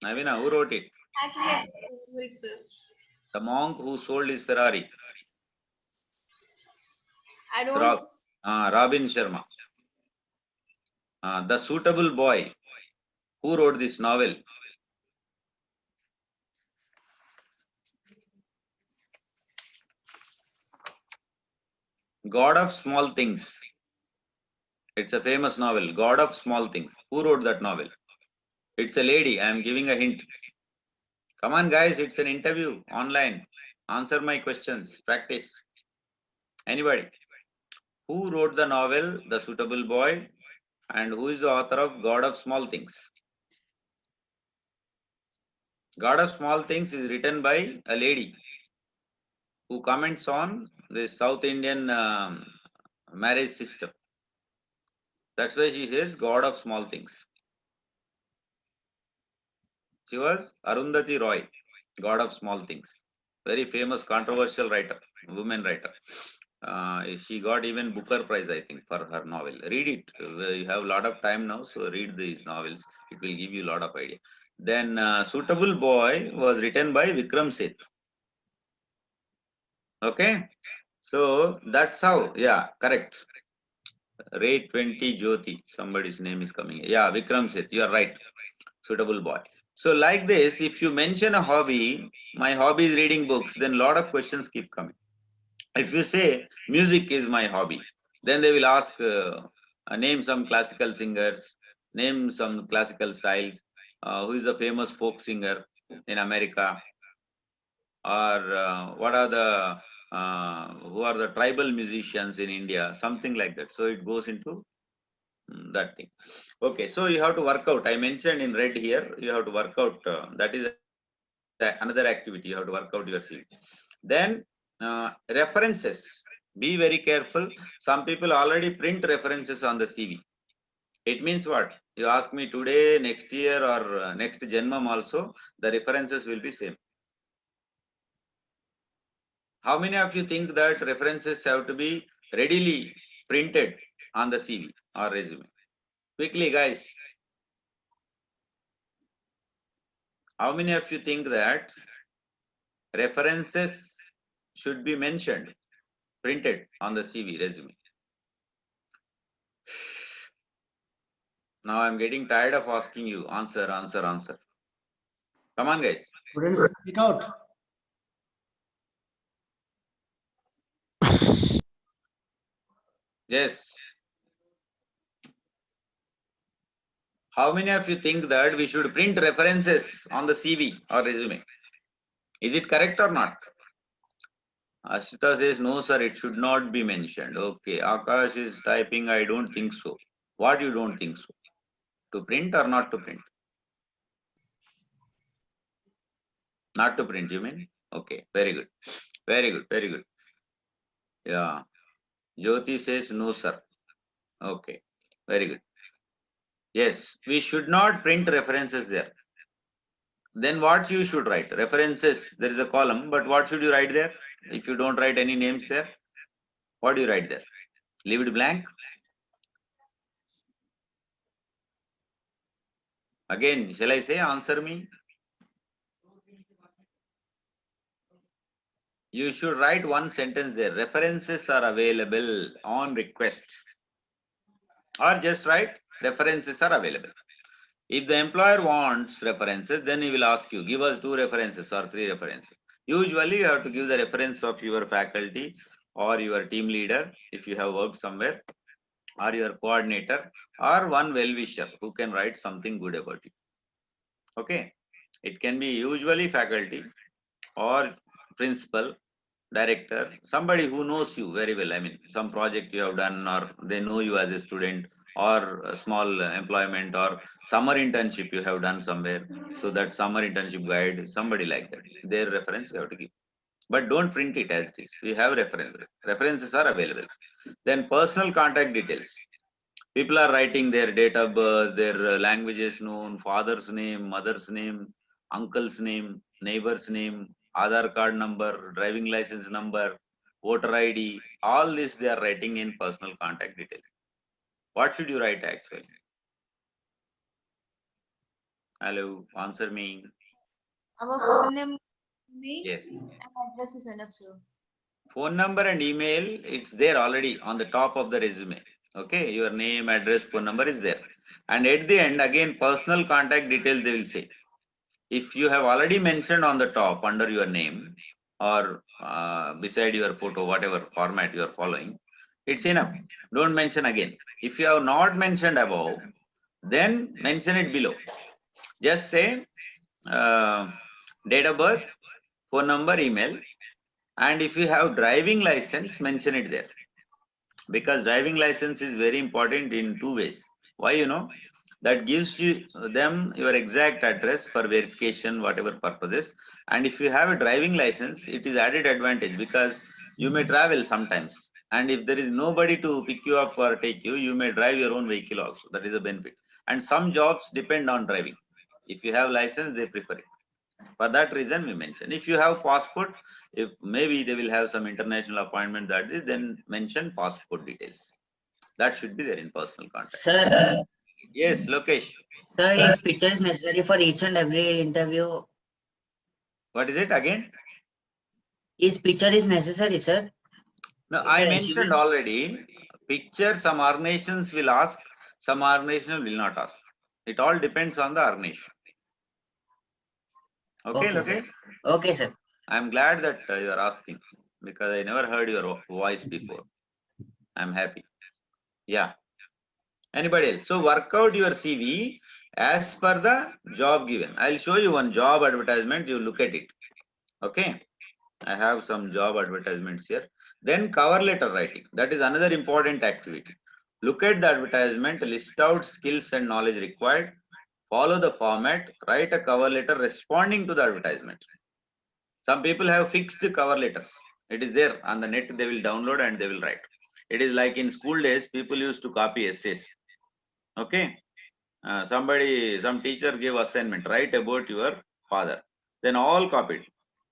Navina, who wrote it? Actually, I don't remember it, sir. The Monk Who Sold His Ferrari. I don't. Robin Sharma. The Suitable Boy. Who wrote this novel? God of Small Things. It's a famous novel. God of Small Things. Who wrote that novel? It's a lady. I am giving a hint. Come on, guys. It's an interview online. Answer my questions. Practice. Anybody? Who wrote the novel The Suitable Boy? And who is the author of God of Small Things? God of Small Things is written by a lady who comments on the South Indian marriage system. That's why she says God of Small Things. She was Arundhati Roy, God of Small Things. Very famous, controversial writer, woman writer. She got even Booker Prize, I think, for her novel. Read it. You have a lot of time now, so read these novels. It will give you a lot of idea. Then Suitable Boy was written by Vikram Seth. Okay, so that's how. Yeah, correct. Ray 20 Jyoti, somebody's name is coming. Yeah, Vikram Seth, you are right. Suitable Boy. So like this, if you mention a hobby, my hobby is reading books, then a lot of questions keep coming. If you say music is my hobby, then they will ask, name some classical singers, name some classical styles, who is the famous folk singer in America, or what are the who are the tribal musicians in India, something like that. So it goes into that thing. Okay, so you have to work out. I mentioned in red here, you have to work out. That is another activity. You have to work out your CV. Then references. Be very careful. Some people already print references on the CV. It means what? You ask me today, next year, or next Janmam also, the references will be same. How many of you think that references have to be readily printed on the CV or resume? Quickly, guys. How many of you think that references should be mentioned, printed on the CV resume? Now I'm getting tired of asking you. Answer, answer, answer. Come on, guys. Students, speak out. Yes. How many of you think that we should print references on the CV or resume? Is it correct or not? Ashita says, no, sir, it should not be mentioned. Okay. Akash is typing, I don't think so. What you don't think so? To print or not to print? Not to print, you mean? Okay, very good. Very good, very good. Yeah. Jyoti says, no, sir. Okay, very good. Yes, we should not print references there. Then what you should write? References, there is a column, but what should you write there? If you don't write any names there, what do you write there? Leave it blank? Again, shall I say, answer me? You should write one sentence there. References are available on request. Or just write, references are available. If the employer wants references, then he will ask you, give us 2 references or 3 references. Usually you have to give the reference of your faculty or your team leader if you have worked somewhere, or your coordinator, or one well-wisher who can write something good about you. Okay, it can be usually faculty or principal, director, somebody who knows you very well. I mean, some project you have done, or they know you as a student, or a small employment, or summer internship you have done somewhere. So that summer internship guide, somebody like that, their reference you have to give. But don't print it as it is. We have references are available. Then personal contact details. People are writing their date of birth, their languages known, father's name, mother's name, uncle's name, neighbor's name, Aadhaar card number, driving license number, voter ID, all this they are writing in personal contact details. What should you write actually? Hello, answer me. Our phone number, Yes. and address is enough, sir. Phone number and email, it's there already on the top of the resume. Okay, your name, address, phone number is there. And at the end, again, personal contact details they will say. If you have already mentioned on the top under your name or beside your photo, whatever format you are following, it's enough. Don't mention again. If you have not mentioned above, then mention it below. Just say date of birth, phone number, email, and if you have driving license, mention it there. Because driving license is very important in two ways. Why, you know? That gives you them your exact address for verification, whatever purposes. And if you have a driving license, it is added advantage because you may travel sometimes. And if there is nobody to pick you up or take you, you may drive your own vehicle also. That is a benefit. And some jobs depend on driving. If you have license, they prefer it. For that reason, we mention. If you have passport, if maybe they will have some international appointment that is, then mention passport details. That should be there in personal contact. Sir, Yes, Lokesh. sir, is picture is necessary for each and every interview? What is it again? Is picture is necessary, sir? No, In I the mentioned resume? already. Picture, some organizations will ask, some organizations will not ask. It all depends on the organization. Okay, Okay, sir. Lokesh? Okay, sir. I'm glad that you are asking because I never heard your voice before. I'm happy. Yeah. Anybody else? So work out your CV as per the job given. I'll show you one job advertisement. You look at it. Okay. I have some job advertisements here. Then cover letter writing. That is another important activity. Look at the advertisement, list out skills and knowledge required. Follow the format. Write a cover letter responding to the advertisement. Some people have fixed cover letters. It is there on the net. They will download and they will write. It is like in school days, people used to copy essays. Okay. Some teacher gave assignment, write about your father. Then all copied.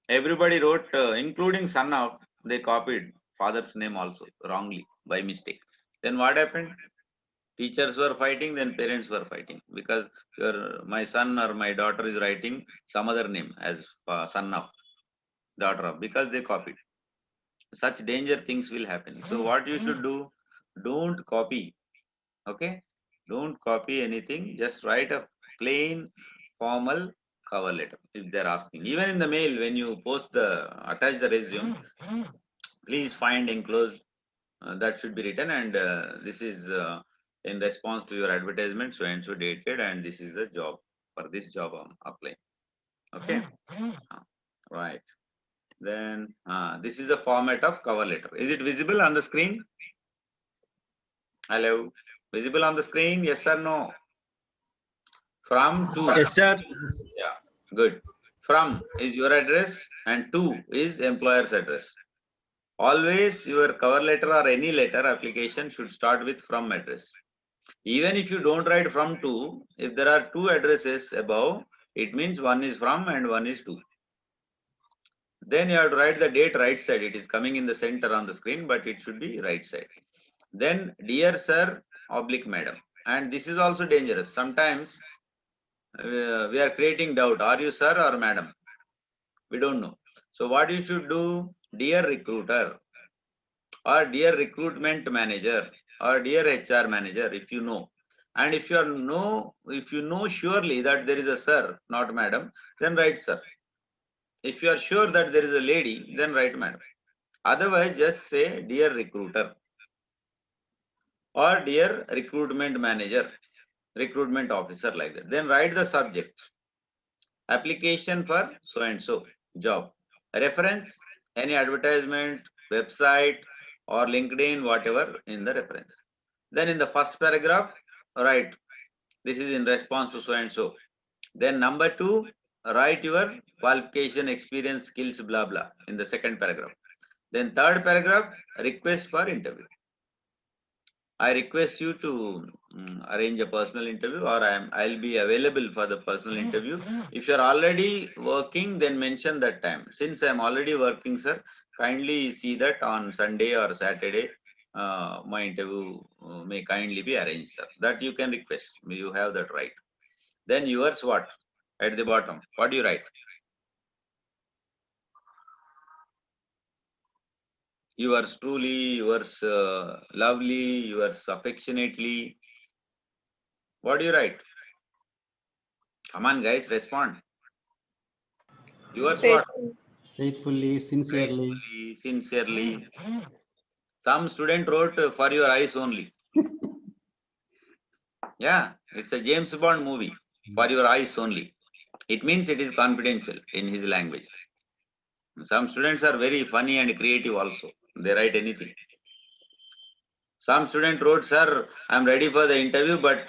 Everybody wrote, including son of, they copied father's name also wrongly by mistake. Then what happened? Teachers were fighting, then parents were fighting because my son or my daughter is writing some other name as son of, daughter of, because they copied. Such danger things will happen. So what you should do, don't copy. Okay, don't copy anything, just write a plain formal cover letter if they're asking. Even in the mail, when you attach the resume, please find enclosed that should be written, and this is in response to your advertisement, so and so dated, and this is the job. For this job I'm applying. Okay. Right. Then this is the format of cover letter. Is it visible on the screen? Hello, visible on the screen? Yes or no? From to. Yes, sir. Yeah, good. From is your address and to is employer's address. Always your cover letter or any letter application should start with from address. Even if you don't write from to, if there are two addresses above, it means one is from and one is to. Then you have to write the date right side. It is coming in the center on the screen, but it should be right side. Then dear sir, oblique madam. And this is also dangerous. Sometimes we are creating doubt. Are you sir or madam? We don't know. So what you should do, dear recruiter or dear recruitment manager or dear HR manager, if you know. And if you know surely that there is a sir, not madam, then write sir. If you are sure that there is a lady, then write madam. Otherwise, just say dear recruiter or dear recruitment manager, recruitment officer, like that. Then write the subject. Application for so and so job. Reference, any advertisement, website or LinkedIn, whatever in the reference. Then in the first paragraph, write this is in response to so and so. Then number 2, write your qualification, experience, skills, blah blah in the second paragraph. Then third paragraph, request for interview. I request you to arrange a personal interview, or I'll be available for the personal interview. If you're already working, then mention that time. Since I'm already working, sir, kindly see that on Sunday or Saturday, my interview may kindly be arranged, sir. That you can request. You have that right. Then yours what? At the bottom, what do you write? Yours truly, yours lovely, yours affectionately. What do you write? Come on, guys, respond. Yours what? Faithfully, sincerely. Sincerely. Some student wrote for your eyes only. Yeah, it's a James Bond movie. for your eyes only. It means it is confidential in his language. Some students are very funny and creative also. They write anything. Some student wrote, sir, I'm ready for the interview, but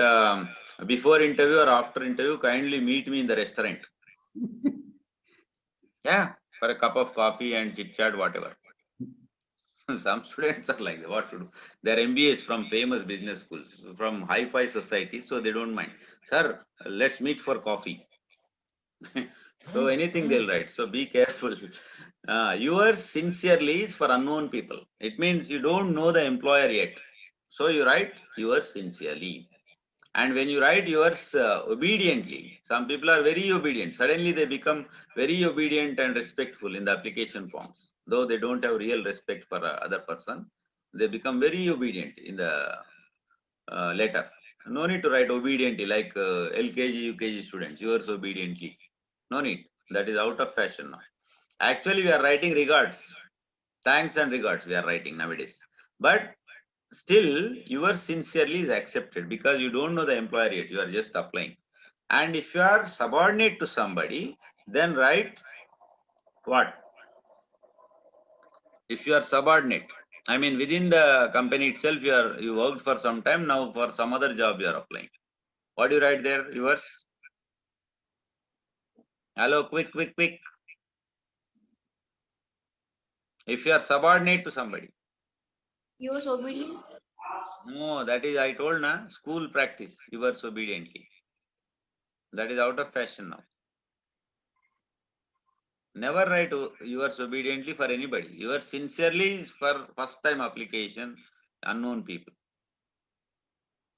before interview or after interview, kindly meet me in the restaurant. Yeah, for a cup of coffee and chit chat, whatever. Some students are like that. What to do? They're MBAs from famous business schools, from high-fi society, so they don't mind. Sir, let's meet for coffee. So anything they'll write. So be careful. Yours sincerely is for unknown people. It means you don't know the employer yet. So you write yours sincerely. And when you write yours obediently, some people are very obedient. Suddenly they become very obedient and respectful in the application forms. Though they don't have real respect for other person, they become very obedient in the letter. No need to write obediently like LKG, UKG students, yours obediently. No need. That is out of fashion now. Actually, we are writing regards. Thanks and regards we are writing nowadays. But still, yours sincerely is accepted because you don't know the employer yet. You are just applying. And if you are subordinate to somebody, then write what? If you are subordinate, I mean within the company itself, you worked for some time, now for some other job you are applying. What do you write there? Yours? Hello, quick. If you are subordinate to somebody. Yours obedient. No, that is I told na, school practice, yours obediently. That is out of fashion now. Never write yours obediently for anybody. Yours sincerely is for first time application, unknown people.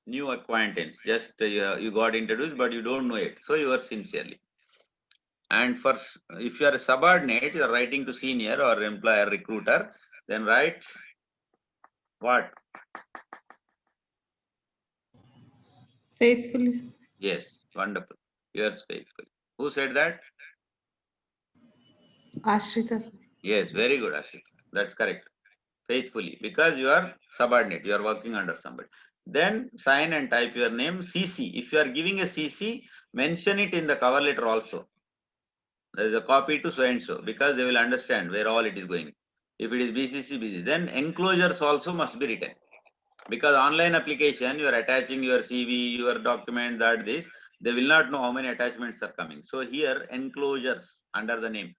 New acquaintance, just you got introduced but you don't know it. So yours sincerely. And for if you are a subordinate, you are writing to senior or employer recruiter, then write what? Faithfully. Yes, wonderful. Yours faithfully. Who said that? Ashrita, sir. Yes, very good, Ashik. That's correct. Faithfully, because you are subordinate, you are working under somebody. Then sign and type your name, CC. If you are giving a CC, mention it in the cover letter also. There is a copy to so and so, because they will understand where all it is going. If it is BCC, BCC, then enclosures also must be written. Because online application, you are attaching your CV, your document, that this, they will not know how many attachments are coming. So here, enclosures under the name.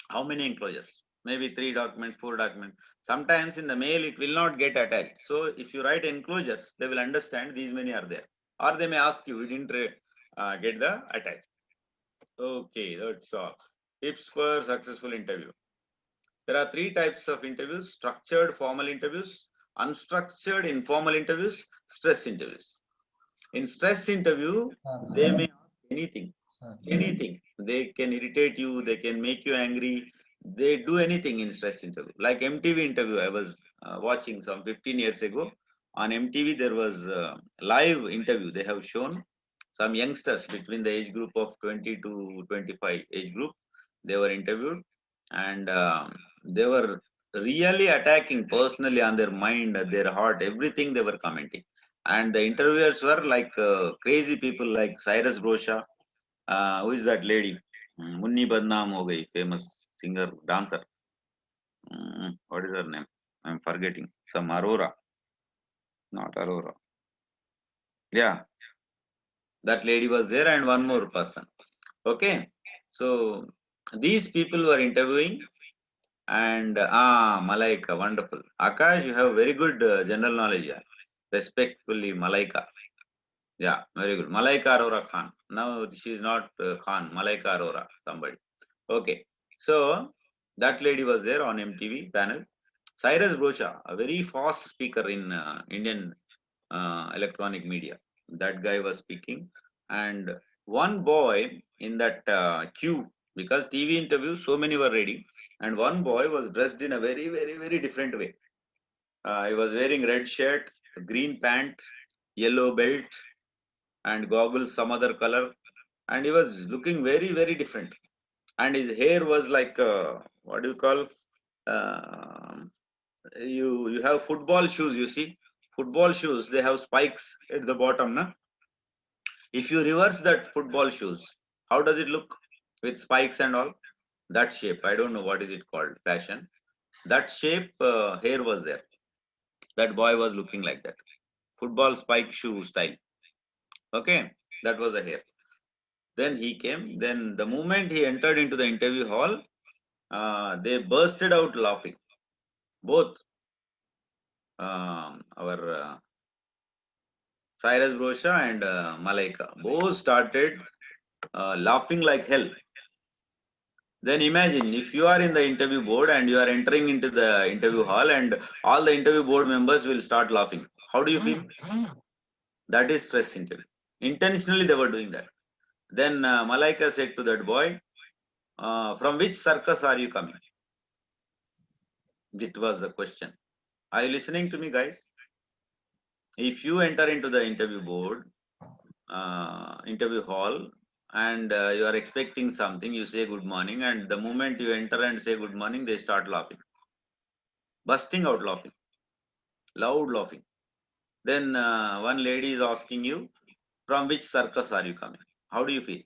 How many enclosures? Maybe 3 documents, 4 documents. Sometimes in the mail, it will not get attached. So if you write enclosures, they will understand these many are there. Or they may ask you, we didn't get the attached. Okay, that's all. Tips for successful interview. There are 3 types of interviews: structured formal interviews, unstructured informal interviews, stress interviews. In stress interview, they may ask anything. Anything. They can irritate you, they can make you angry. They do anything in stress interview. Like MTV interview, I was watching some 15 years ago. On MTV, there was a live interview. They have shown some youngsters between the age group of 20 to 25 age group. They were interviewed and they were really attacking personally on their mind, their heart, everything they were commenting. And the interviewers were like crazy people like Cyrus Brosha. Who is that lady? Munni Badnaam ho gayi, famous singer, dancer. What is her name? I'm forgetting. Some Aurora. Not Aurora. Yeah. That lady was there and one more person. Okay. So these people were interviewing and Malaika, wonderful. Akash, you have very good general knowledge. Yeah. Respectfully, Malaika. Yeah, very good. Malaika Arora Khan. Now she is not Khan, Malaika Arora, somebody. Okay. So that lady was there on MTV panel. Cyrus Brocha, a very fast speaker in Indian electronic media. That guy was speaking. And one boy in that queue, because TV interviews, so many were ready. And one boy was dressed in a very, very, very different way. He was wearing red shirt, green pant, yellow belt, and goggles some other color, and he was looking very, very different. And his hair was like what do you call, uh, you have football shoes, you see, football shoes, they have spikes at the bottom, na? If you reverse that football shoes, how does it look with spikes and all? That shape, I don't know what is it called, fashion. That shape, hair was there. That boy was looking like that. Football spike shoe style. Okay, that was the hair. Then he came. Then the moment he entered into the interview hall, they bursted out laughing. Both our Cyrus Brosha and Malaika both started laughing like hell. Then imagine if you are in the interview board and you are entering into the interview hall and all the interview board members will start laughing. How do you feel? That is stress interview. Intentionally they were doing that. Then Malaika said to that boy, from which circus are you coming? It was the question. Are you listening to me, guys? If you enter into the interview board, interview hall, and you are expecting something, you say good morning, and the moment you enter and say good morning, they start laughing, bursting out laughing, loud laughing. Then one lady is asking you, from which circus are you coming? How do you feel?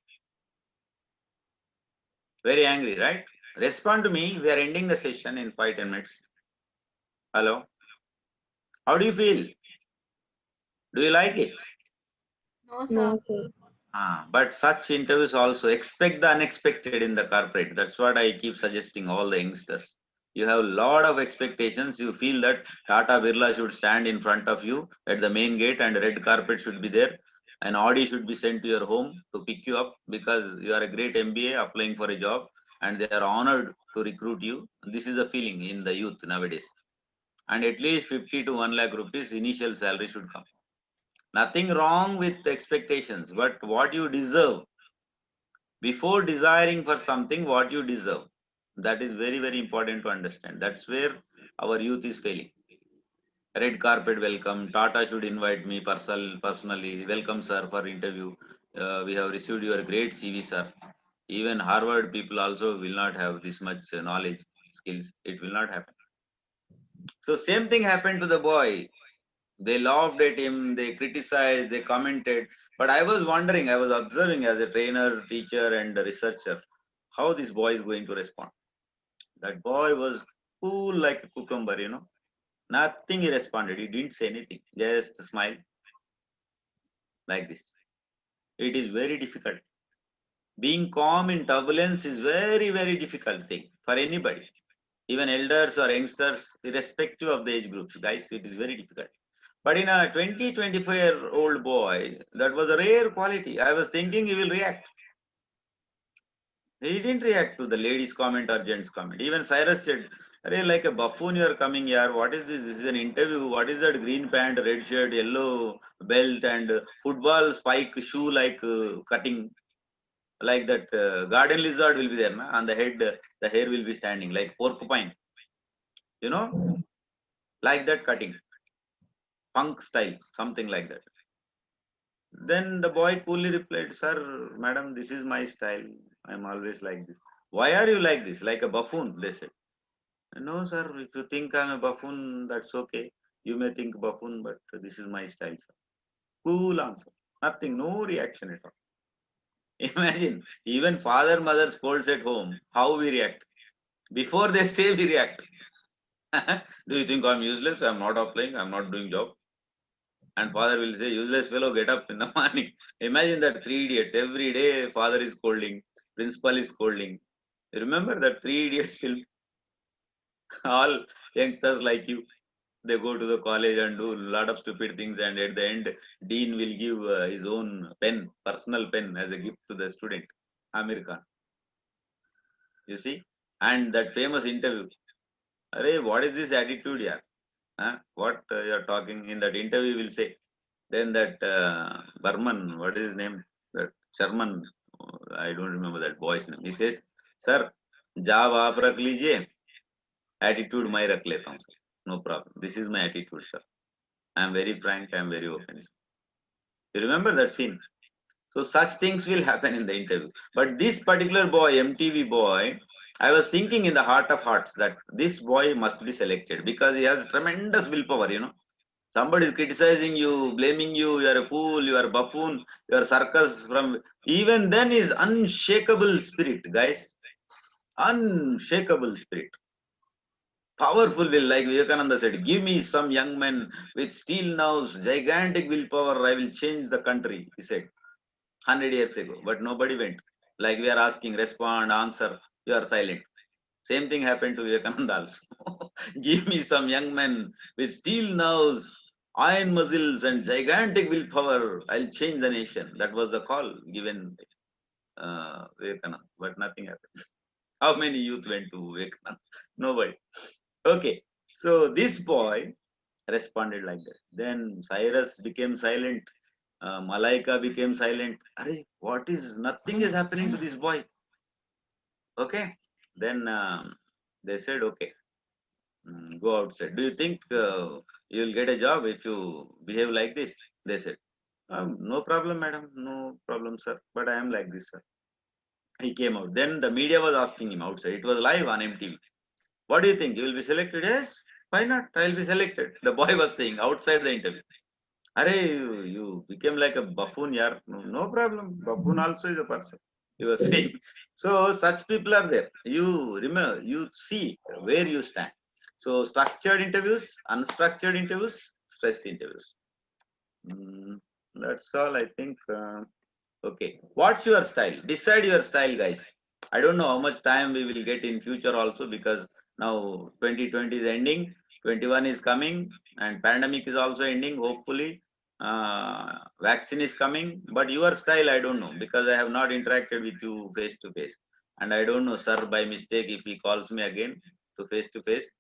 Very angry, right? Respond to me. We are ending the session in 5-10 minutes. Hello? How do you feel? Do you like it? No, sir. No, sir. But such interviews also expect the unexpected in the corporate. That's what I keep suggesting all the youngsters. You have a lot of expectations. You feel that Tata Birla should stand in front of you at the main gate and red carpet should be there. An Audi should be sent to your home to pick you up because you are a great MBA applying for a job and they are honored to recruit you. This is a feeling in the youth nowadays. And at least 50 to 1 lakh rupees initial salary should come. Nothing wrong with expectations, but what you deserve. Before desiring for something, what you deserve. That is very, very important to understand. That's where our youth is failing. Red carpet welcome. Tata should invite me personally. Welcome, sir, for interview. We have received your great CV, sir. Even Harvard people also will not have this much knowledge, skills. It will not happen. So same thing happened to the boy. They laughed at him, they criticized, they commented. But I was wondering, I was observing as a trainer, teacher, and a researcher, how this boy is going to respond. That boy was cool like a cucumber, you know. Nothing he responded. He didn't say anything. Just smile. Like this. It is very difficult. Being calm in turbulence is very, very difficult thing for anybody. Even elders or youngsters, irrespective of the age groups, guys, it is very difficult. But in a 20-25-year-old boy, that was a rare quality. I was thinking he will react. He didn't react to the lady's comment or gent's comment. Even Cyrus said, "Arey, like a buffoon you are coming here. What is this? This is an interview. What is that green pant, red shirt, yellow belt and football spike shoe like cutting? Like that garden lizard will be there, na? On the head, the hair will be standing like porcupine. You know, like that cutting. Punk style, something like that." Then the boy coolly replied, "Sir, madam, this is my style. I'm always like this." "Why are you like this? Like a buffoon?" they said. "No, sir, if you think I'm a buffoon, that's okay. You may think buffoon, but this is my style, sir." Cool answer. Nothing, no reaction at all. Imagine, even father, mother scolds at home. How we react? Before they say, we react. Do you think I'm useless? I'm not applying. I'm not doing job. And father will say, "Useless fellow, get up in the morning." Imagine that 3 idiots. Every day, father is scolding, principal is scolding. You remember that 3 idiots film? All youngsters like you, they go to the college and do a lot of stupid things, and at the end, dean will give his own pen, personal pen, as a gift to the student, Amir Khan. You see? And that famous interview. "Arey, what is this attitude, yeah? What you're talking?" In that interview will say. Then that Burman, what is his name? That Sharman, I don't remember that boy's name. He says, "Sir, job aap rakh lijiye, attitude mai rakh leta hu, sir. No problem. This is my attitude, sir. I am very frank, I am very open." You remember that scene? So such things will happen in the interview. But this particular boy, MTV boy, I was thinking in the heart of hearts that this boy must be selected because he has tremendous willpower, you know. Somebody is criticizing you, blaming you, you are a fool, you are a buffoon, you are circus from, even then is unshakable spirit, guys. Unshakable spirit. Powerful will, like Vivekananda said, give me some young men with steel nerves, gigantic willpower, I will change the country, he said 100 years ago. But nobody went. Like we are asking, respond, answer, you are silent. Same thing happened to Vivekananda also. Give me some young men with steel nerves, iron muscles, and gigantic willpower, I'll change the nation. That was the call given Vivekananda, but nothing happened. How many youth went to Vivekananda? Nobody. Okay, so this boy responded like that. Then Cyrus became silent. Malaika became silent. Arey, what is, nothing is happening to this boy. Okay, then they said, okay, go outside. Do you think you will get a job if you behave like this? They said, no problem, madam, no problem, sir, but I am like this, sir. He came out. Then the media was asking him outside. It was live on MTV. What do you think? You will be selected? Yes. Why not? I will be selected. The boy was saying outside the interview. Arey, you became like a buffoon, yaar. No problem. Buffoon also is a person. He was saying. So such people are there. You remember, you see where you stand. So structured interviews, unstructured interviews, stress interviews. That's all, I think. Okay. What's your style? Decide your style, guys. I don't know how much time we will get in future also, because now 2020 is ending, 21 is coming, and pandemic is also ending, hopefully. Vaccine is coming, but your style I don't know, because I have not interacted with you face to face, and I don't know, sir, by mistake, if he calls me again to face,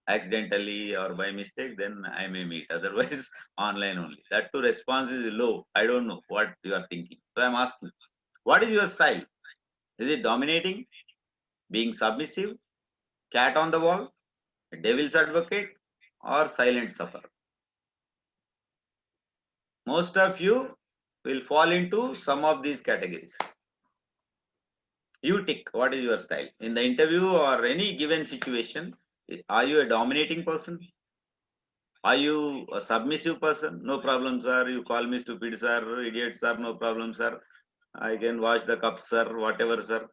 accidentally or by mistake, then I may meet, otherwise online only. That too, response is low. I don't know what you are thinking, so I'm asking, what is your style? Is it dominating, being submissive, cat on the wall, devil's advocate, or silent sufferer? Most of you will fall into some of these categories. You tick, what is your style? In the interview or any given situation, are you a dominating person? Are you a submissive person? No problem, sir. You call me stupid, sir, idiot, sir, no problem, sir. I can wash the cups, sir, whatever, sir.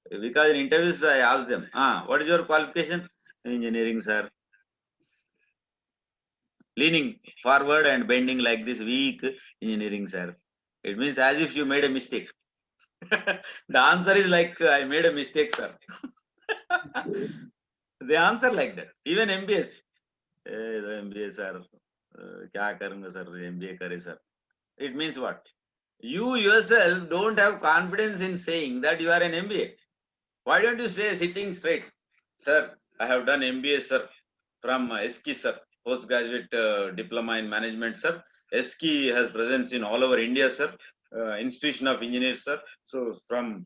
Because in interviews, I ask them, what is your qualification? Engineering, sir. Leaning forward and bending like this, weak, engineering, sir. It means as if you made a mistake. The answer is like, I made a mistake, sir. They answer like that. Even MBS. MBA, sir. Kya karunga, sir? MBA kare, sir. It means what? You yourself don't have confidence in saying that you are an MBA. Why don't you say sitting straight? Sir, I have done MBA, sir, from SKI, sir, postgraduate diploma in management, sir. SKI has presence in all over India, sir. Institution of Engineers, sir. So from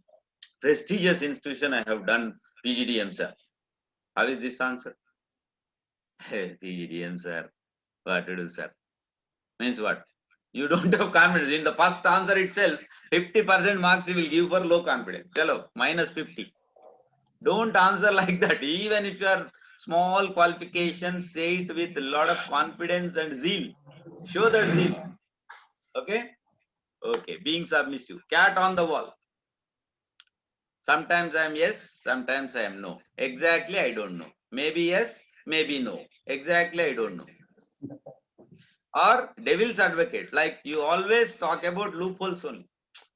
prestigious institution, I have done PGDM, sir. How is this answer? PGDM, sir. What to do, sir? Means what? You don't have confidence. In the first answer itself, 50% marks you will give for low confidence. Chalo, minus 50. Don't answer like that. Even if you are small qualifications, say it with a lot of confidence and zeal. Show that zeal. Okay? Okay. Being submissive. Cat on the wall. Sometimes I am yes, sometimes I am no. Exactly, I don't know. Maybe yes, maybe no. Exactly, I don't know. Or devil's advocate, like you always talk about loopholes only.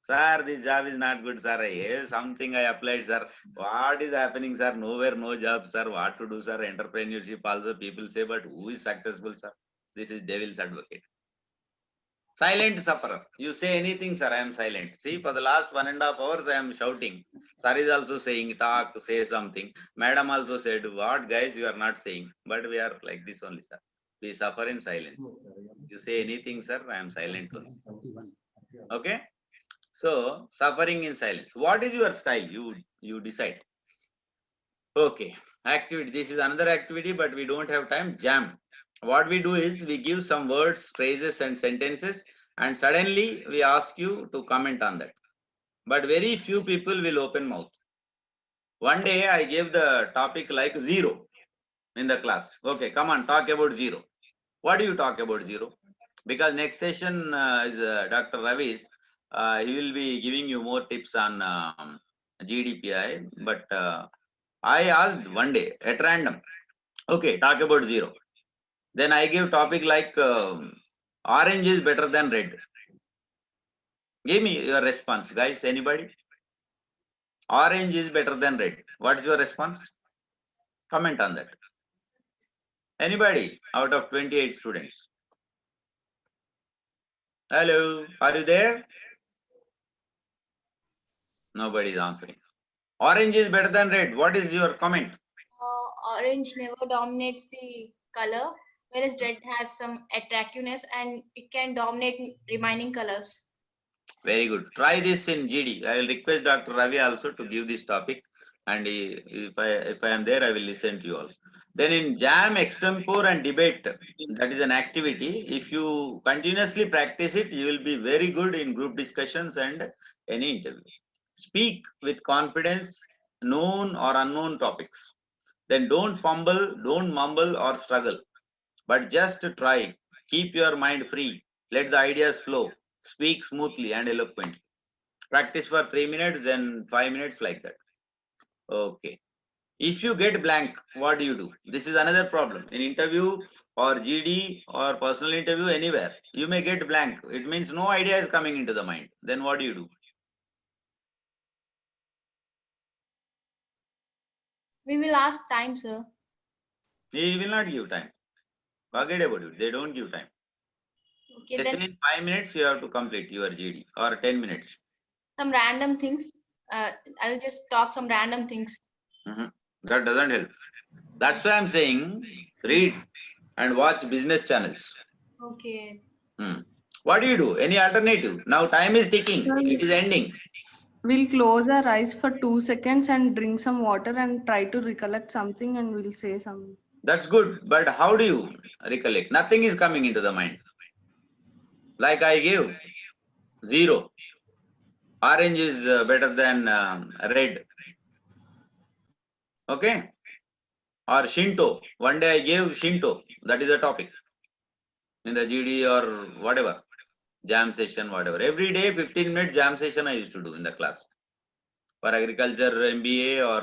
Sir, this job is not good, sir. Yes, something I applied, sir. What is happening, sir? Nowhere, no job, sir. What to do, sir? Entrepreneurship also people say, but who is successful, sir? This is devil's advocate. Silent sufferer. You say anything, sir, I am silent. See, for the last 1.5 hours, I am shouting. Sir is also saying, talk, say something. Madam also said, what guys, you are not saying. But we are like this only, sir. We suffer in silence. You say anything, sir, I am silent only. Okay? So, suffering in silence. What is your style? You decide. Okay. Activity. This is another activity, but we don't have time. Jam. What we do is we give some words, phrases, and sentences, and suddenly we ask you to comment on that. But very few people will open mouth. One day I gave the topic like zero in the class. Okay, come on, talk about zero. What do you talk about zero? Because next session is Dr. Ravi's. He will be giving you more tips on GDPI. But I asked one day at random, okay, talk about zero. Then I give topic like orange is better than red. Give me your response, guys. Anybody? Orange is better than red. What is your response? Comment on that. Anybody out of 28 students? Hello, are you there? Nobody is answering. Orange is better than red. What is your comment? Orange never dominates the color, whereas red has some attractiveness and it can dominate remaining colors. Very good. Try this in GD. I will request Dr. Ravi also to give this topic, and if I am there, I will listen to you also. Then in jam, extempore, and debate, that is an activity. If you continuously practice it, you will be very good in group discussions and any interview. Speak with confidence, known or unknown topics. Then don't fumble, don't mumble or struggle, but just try. Keep your mind free. Let the ideas flow. Speak smoothly and eloquently. Practice for 3 minutes, then 5 minutes, like that. Okay. If you get blank, what do? This is another problem. In interview or GD or personal interview, anywhere, you may get blank. It means no idea is coming into the mind. Then what do? We will ask time, sir. He will not give time. Forget about it. They don't give time. Okay, They then say in 5 minutes you have to complete your GD, or 10 minutes. some random things. I'll just talk some random things. That doesn't help. That's why I'm saying read and watch business channels. Okay. What do? Any alternative? Now time is ticking. It is ending. We'll close our eyes for 2 seconds and drink some water and try to recollect something, and we'll say something. That's good. But how do you recollect? Nothing is coming into the mind. Like I gave zero. Orange is better than red. Okay. Or Shinto. One day I gave Shinto. That is a topic in the GD or whatever. Jam session, whatever. Every day 15 minute jam session I used to do in the class. For agriculture MBA or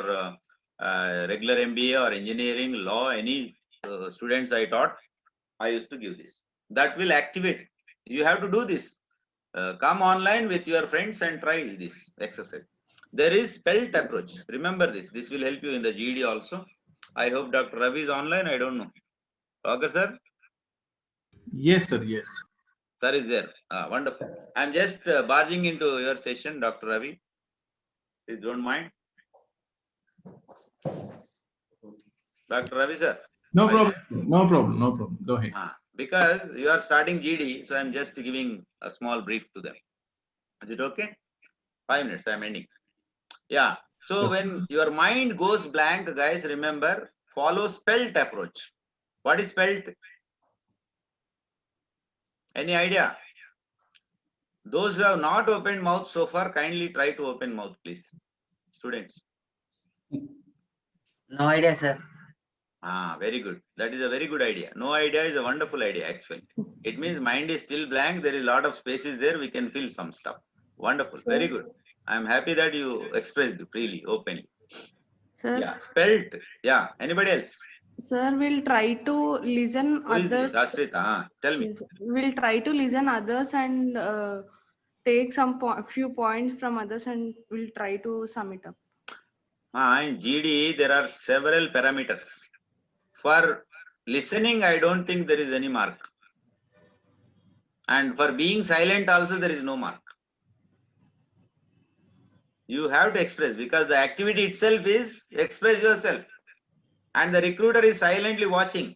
regular MBA or engineering, law, any students I taught, I used to give this. That will activate. You have to do this. Come online with your friends and try this exercise. There is spelt approach. Remember this. This will help you in the GD also. I hope Dr. Ravi is online. I don't know. Okay, sir? Yes, sir. Yes. Sir is there. Wonderful. I'm just barging into your session, Dr. Ravi. Please don't mind. Dr. Ravi, sir. No problem. No problem. No problem. Go ahead. Because you are starting GD, so I'm just giving a small brief to them. Is it okay? 5 minutes, I'm ending. Yeah. So when your mind goes blank, guys, remember, follow spelt approach. What is spelt? Any idea? Those who have not opened mouth so far, kindly try to open mouth, please. Students. No idea, sir. Very good. That is a very good idea. No idea is a wonderful idea, actually. It means mind is still blank. There is a lot of spaces there. We can fill some stuff. Wonderful. Very good. I'm happy that you expressed freely, openly. Sir? Yeah. Spelt. Yeah. Anybody else? Sir, we'll try to listen Who is this? others. Ashrita, tell me. We'll try to listen others and take some few points from others, and we'll try to sum it up. In GD, there are several parameters. For listening, I don't think there is any mark. And for being silent also, there is no mark. You have to express, because the activity itself is express yourself. And the recruiter is silently watching.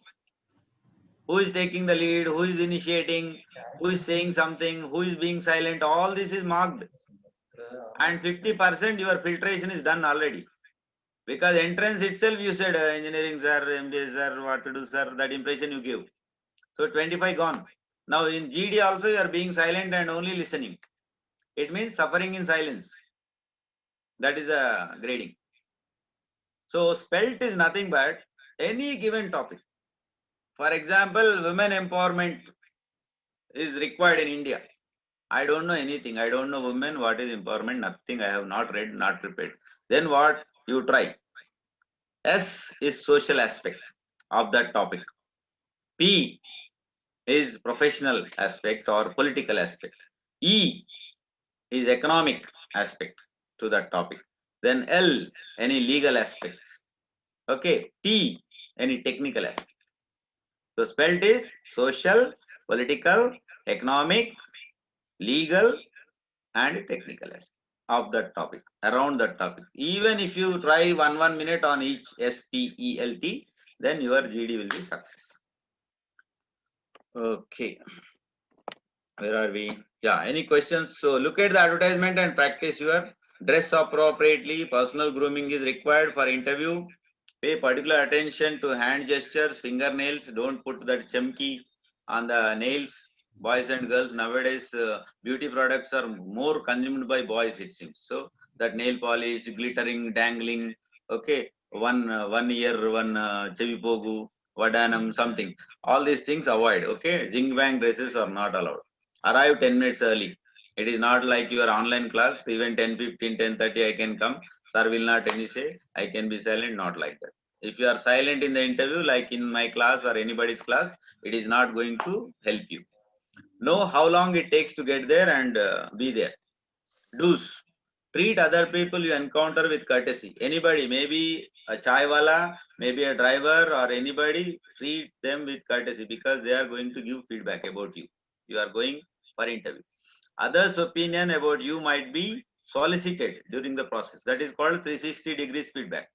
Who is taking the lead, who is initiating, who is saying something, who is being silent, all this is marked. And 50% your filtration is done already. Because entrance itself, you said engineering sir, MBA sir, what to do sir, that impression you give. So 25 gone. Now in GD also you are being silent and only listening. It means suffering in silence. That is a grading. So spelt is nothing but any given topic. For example, women empowerment is required in India. I don't know anything. I don't know women, what is empowerment, nothing. I have not read, not prepared. Then what? You try. S is social aspect of that topic. P is professional aspect or political aspect. E is economic aspect to that topic. Then L, any legal aspect. Okay. T, any technical aspect. So spelled is social, political, economic, legal, and technical aspect of that topic, around that topic. Even if you try 1 minute on each SPELT, then your GD will be success. Okay. Where are we? Yeah, any questions? So look at the advertisement and practice your dress appropriately. Personal grooming is required for interview. Pay particular attention to hand gestures, fingernails. Don't put that chemki on the nails. Boys and girls nowadays, beauty products are more consumed by boys, it seems. So that nail polish, glittering, dangling. Okay, one ear, one chevipogu, vadanam, something. All these things avoid. Okay, zing bang dresses are not allowed. Arrive 10 minutes early. It is not like your online class. Even 10:15, 10:30, I can come. Sir will not any say. I can be silent. Not like that. If you are silent in the interview, like in my class or anybody's class, it is not going to help you. Know how long it takes to get there and be there. Do's. Treat other people you encounter with courtesy. Anybody, maybe a chai wala, maybe a driver or anybody, treat them with courtesy because they are going to give feedback about you. You are going for interview. Others' opinion about you might be solicited during the process. That is called 360 degrees feedback.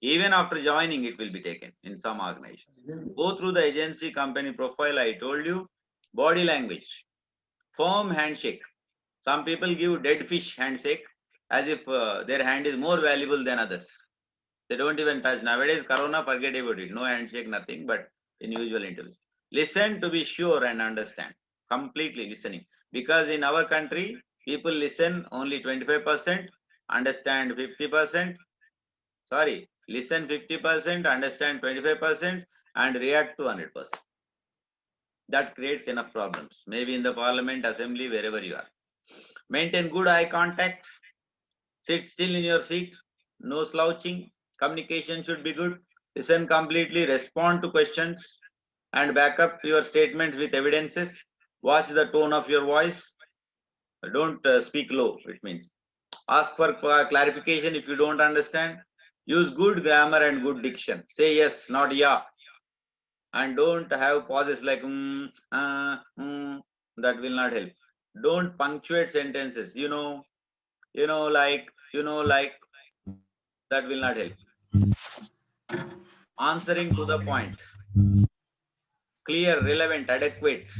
Even after joining, it will be taken in some organizations. Go through the agency company profile. I told you. Body language. Firm handshake. Some people give dead fish handshake as if their hand is more valuable than others. They don't even touch. Nowadays, Corona, forget about it. No handshake, nothing, but in usual interviews. Listen to be sure and understand. Completely listening. Because in our country, people listen only 25%, understand 50%. Sorry, listen 50%, understand 25%, and react to 100%. That creates enough problems. Maybe in the parliament, assembly, wherever you are. Maintain good eye contact. Sit still in your seat. No slouching. Communication should be good. Listen completely. Respond to questions and back up your statements with evidences. Watch the tone of your voice. Don't speak low, it means. Ask for clarification if you don't understand. Use good grammar and good diction. Say yes, not yeah. And don't have pauses like that will not help. Don't punctuate sentences. You know, like, that will not help. Answering to the point. Clear, relevant, adequate.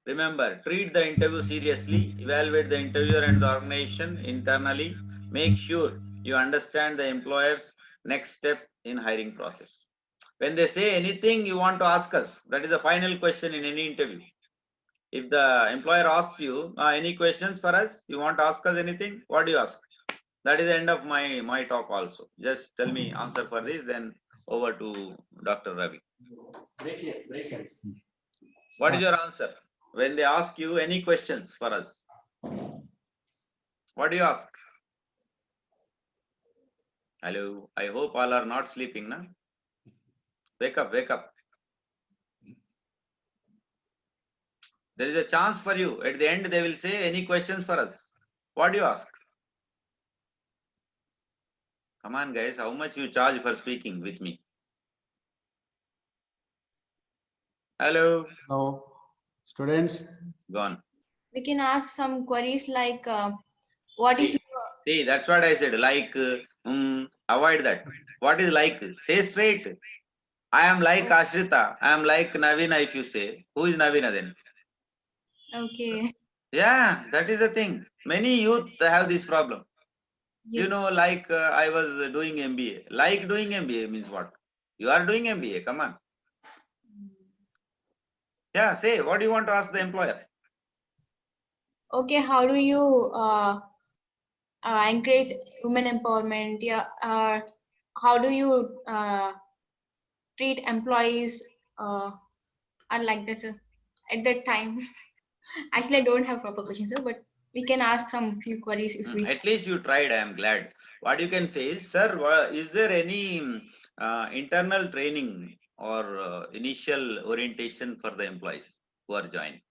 Remember, treat the interview seriously. Evaluate the interviewer and the organization internally. Make sure you understand the employer's next step in hiring process. When they say anything you want to ask us, that is the final question in any interview. If the employer asks you, any questions for us? You want to ask us anything? What do you ask? That is the end of my talk also. Just tell me answer for this, then over to Dr. Ravi. What is your answer? When they ask you any questions for us, what do you ask? Hello, I hope all are not sleeping, na? Wake up, wake up. There is a chance for you. At the end, they will say, any questions for us? What do you ask? Come on, guys, how much you charge for speaking with me? Hello. Hello, students. Gone. We can ask some queries like, what is your... See, that's what I said. Like, avoid that. What is like? Say straight. I am like Ashrita. I am like Navina. If you say, who is Navina then? Okay. Yeah, that is the thing. Many youth have this problem. Yes. You know, like I was doing MBA. Like doing MBA means what? You are doing MBA. Come on. Yeah, say, what do you want to ask the employer? Okay, how do you encourage women empowerment? Yeah, how do you treat employees unlike that, sir. At that time, actually, I don't have proper questions, sir, but we can ask some few queries if we. At least you tried. I am glad. What you can say is, sir, is there any internal training or initial orientation for the employees who are joining?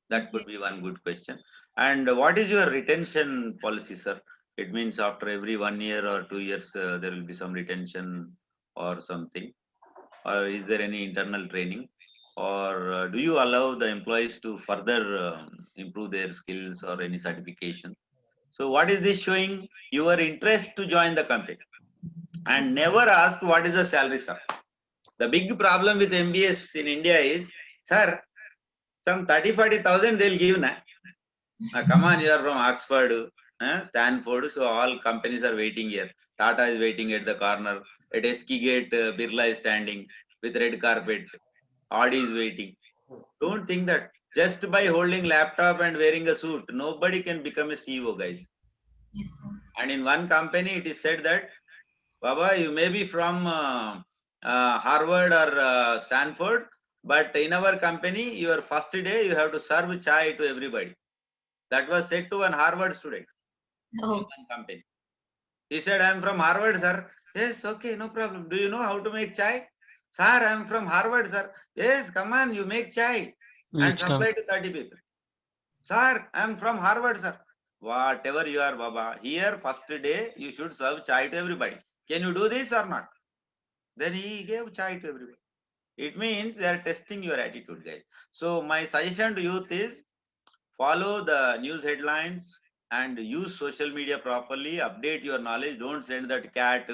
That could be one good question. And what is your retention policy, sir? It means after every 1 year or 2 years, there will be some retention or something. Or is there any internal training? Or do you allow the employees to further improve their skills or any certification? So what is this showing? Your interest to join the company. And never ask what is the salary, sir. The big problem with MBS in India is, sir, some 30-40,000 they'll give na. Come on, you are from Oxford, Stanford, so all companies are waiting here. Tata is waiting at the corner. At SK Gate, Birla is standing with red carpet. Audi is waiting. Don't think that just by holding laptop and wearing a suit, nobody can become a CEO, guys. Yes, sir. And in one company, it is said that, Baba, you may be from Harvard or Stanford, but in our company, your first day, you have to serve chai to everybody. That was said to an Harvard student in one company. He said, I am from Harvard, sir. Yes, okay, no problem. Do you know how to make chai? Sir, I am from Harvard, sir. Yes, come on, you make chai and supply to 30 people. Sir, I am from Harvard, sir. Whatever you are, Baba, here first day you should serve chai to everybody. Can you do this or not? Then he gave chai to everybody. It means they are testing your attitude, guys. So my suggestion to youth is follow the news headlines and use social media properly. Update your knowledge. Don't send that cat,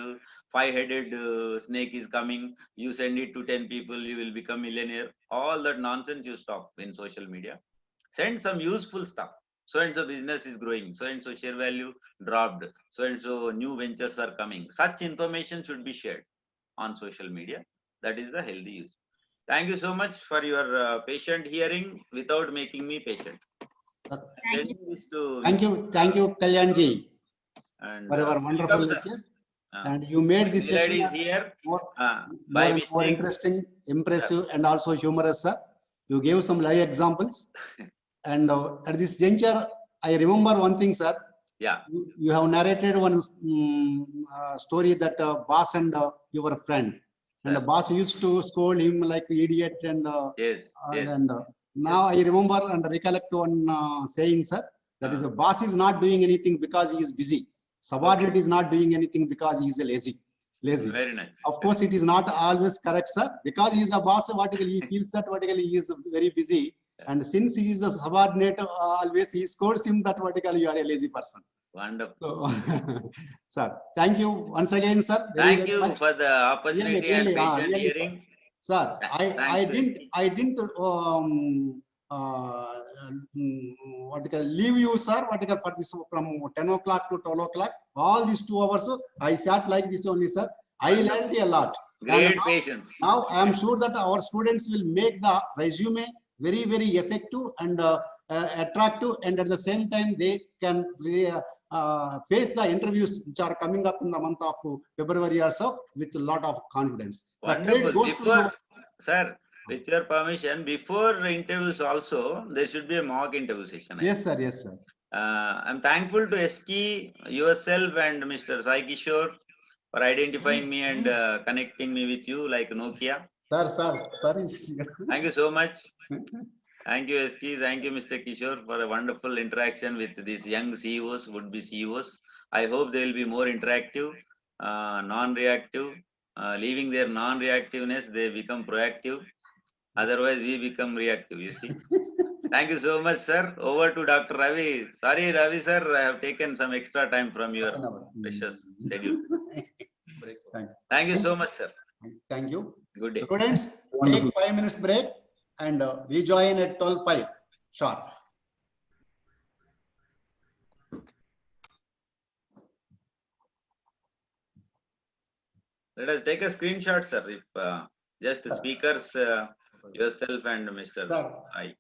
5-headed snake is coming. You send it to 10 people, you will become millionaire. All that nonsense you stop in social media. Send some useful stuff. So and so business is growing. So and so share value dropped. So and so new ventures are coming. Such information should be shared on social media. That is the healthy use. Thank you so much for your patient hearing without making me patient. Thank you. Thank you, Kalyanji, And for your wonderful lecture. And you made this Milad session is as here more interesting, impressive, and also humorous, sir. You gave some live examples. And at this juncture, I remember one thing, sir. Yeah. You have narrated one story that boss and your friend. And the boss used to scold him like idiot and yes. And now I remember and recollect one saying, sir, that is a boss is not doing anything because he is busy. Subordinate is not doing anything because he is lazy. Very nice. Of course, it is not always correct, sir, because he is a boss. Vertically, he feels that vertically he is very busy, and since he is a subordinate, always he scolds him that vertically you are a lazy person. Wonderful. So, sir, thank you once again, sir. Thank you for the opportunity and patient hearing. Sir, I didn't leave you, sir. For this from 10 o'clock to 12 o'clock, all these 2 hours, I sat like this only, sir. I learned a lot. Great patience. Now I am sure that our students will make the resume very, very effective and attractive, and at the same time they can face the interviews which are coming up in the month of February or so with a lot of confidence. Wonderful. Sir, with your permission, before interviews also, there should be a mock interview session. Yes, sir. Yes, sir. I'm thankful to SK, yourself, and Mr. Sai Kishore for identifying me and connecting me with you like Nokia. Sir. Thank you so much. Thank you, SK. Thank you, Mr. Kishore, for a wonderful interaction with these young CEOs, would-be CEOs. I hope they will be more interactive, non-reactive. Leaving their non-reactiveness, they become proactive. Otherwise, we become reactive, you see. Thank you so much, sir. Over to Dr. Ravi. Sorry, Ravi, sir, I have taken some extra time from your precious schedule. Thank you so much, sir. Thank you. Good day. Students, take 5 minutes break and rejoin at 12:05 sharp. Let us take a screenshot, sir. If just speakers, yourself and Mr. I.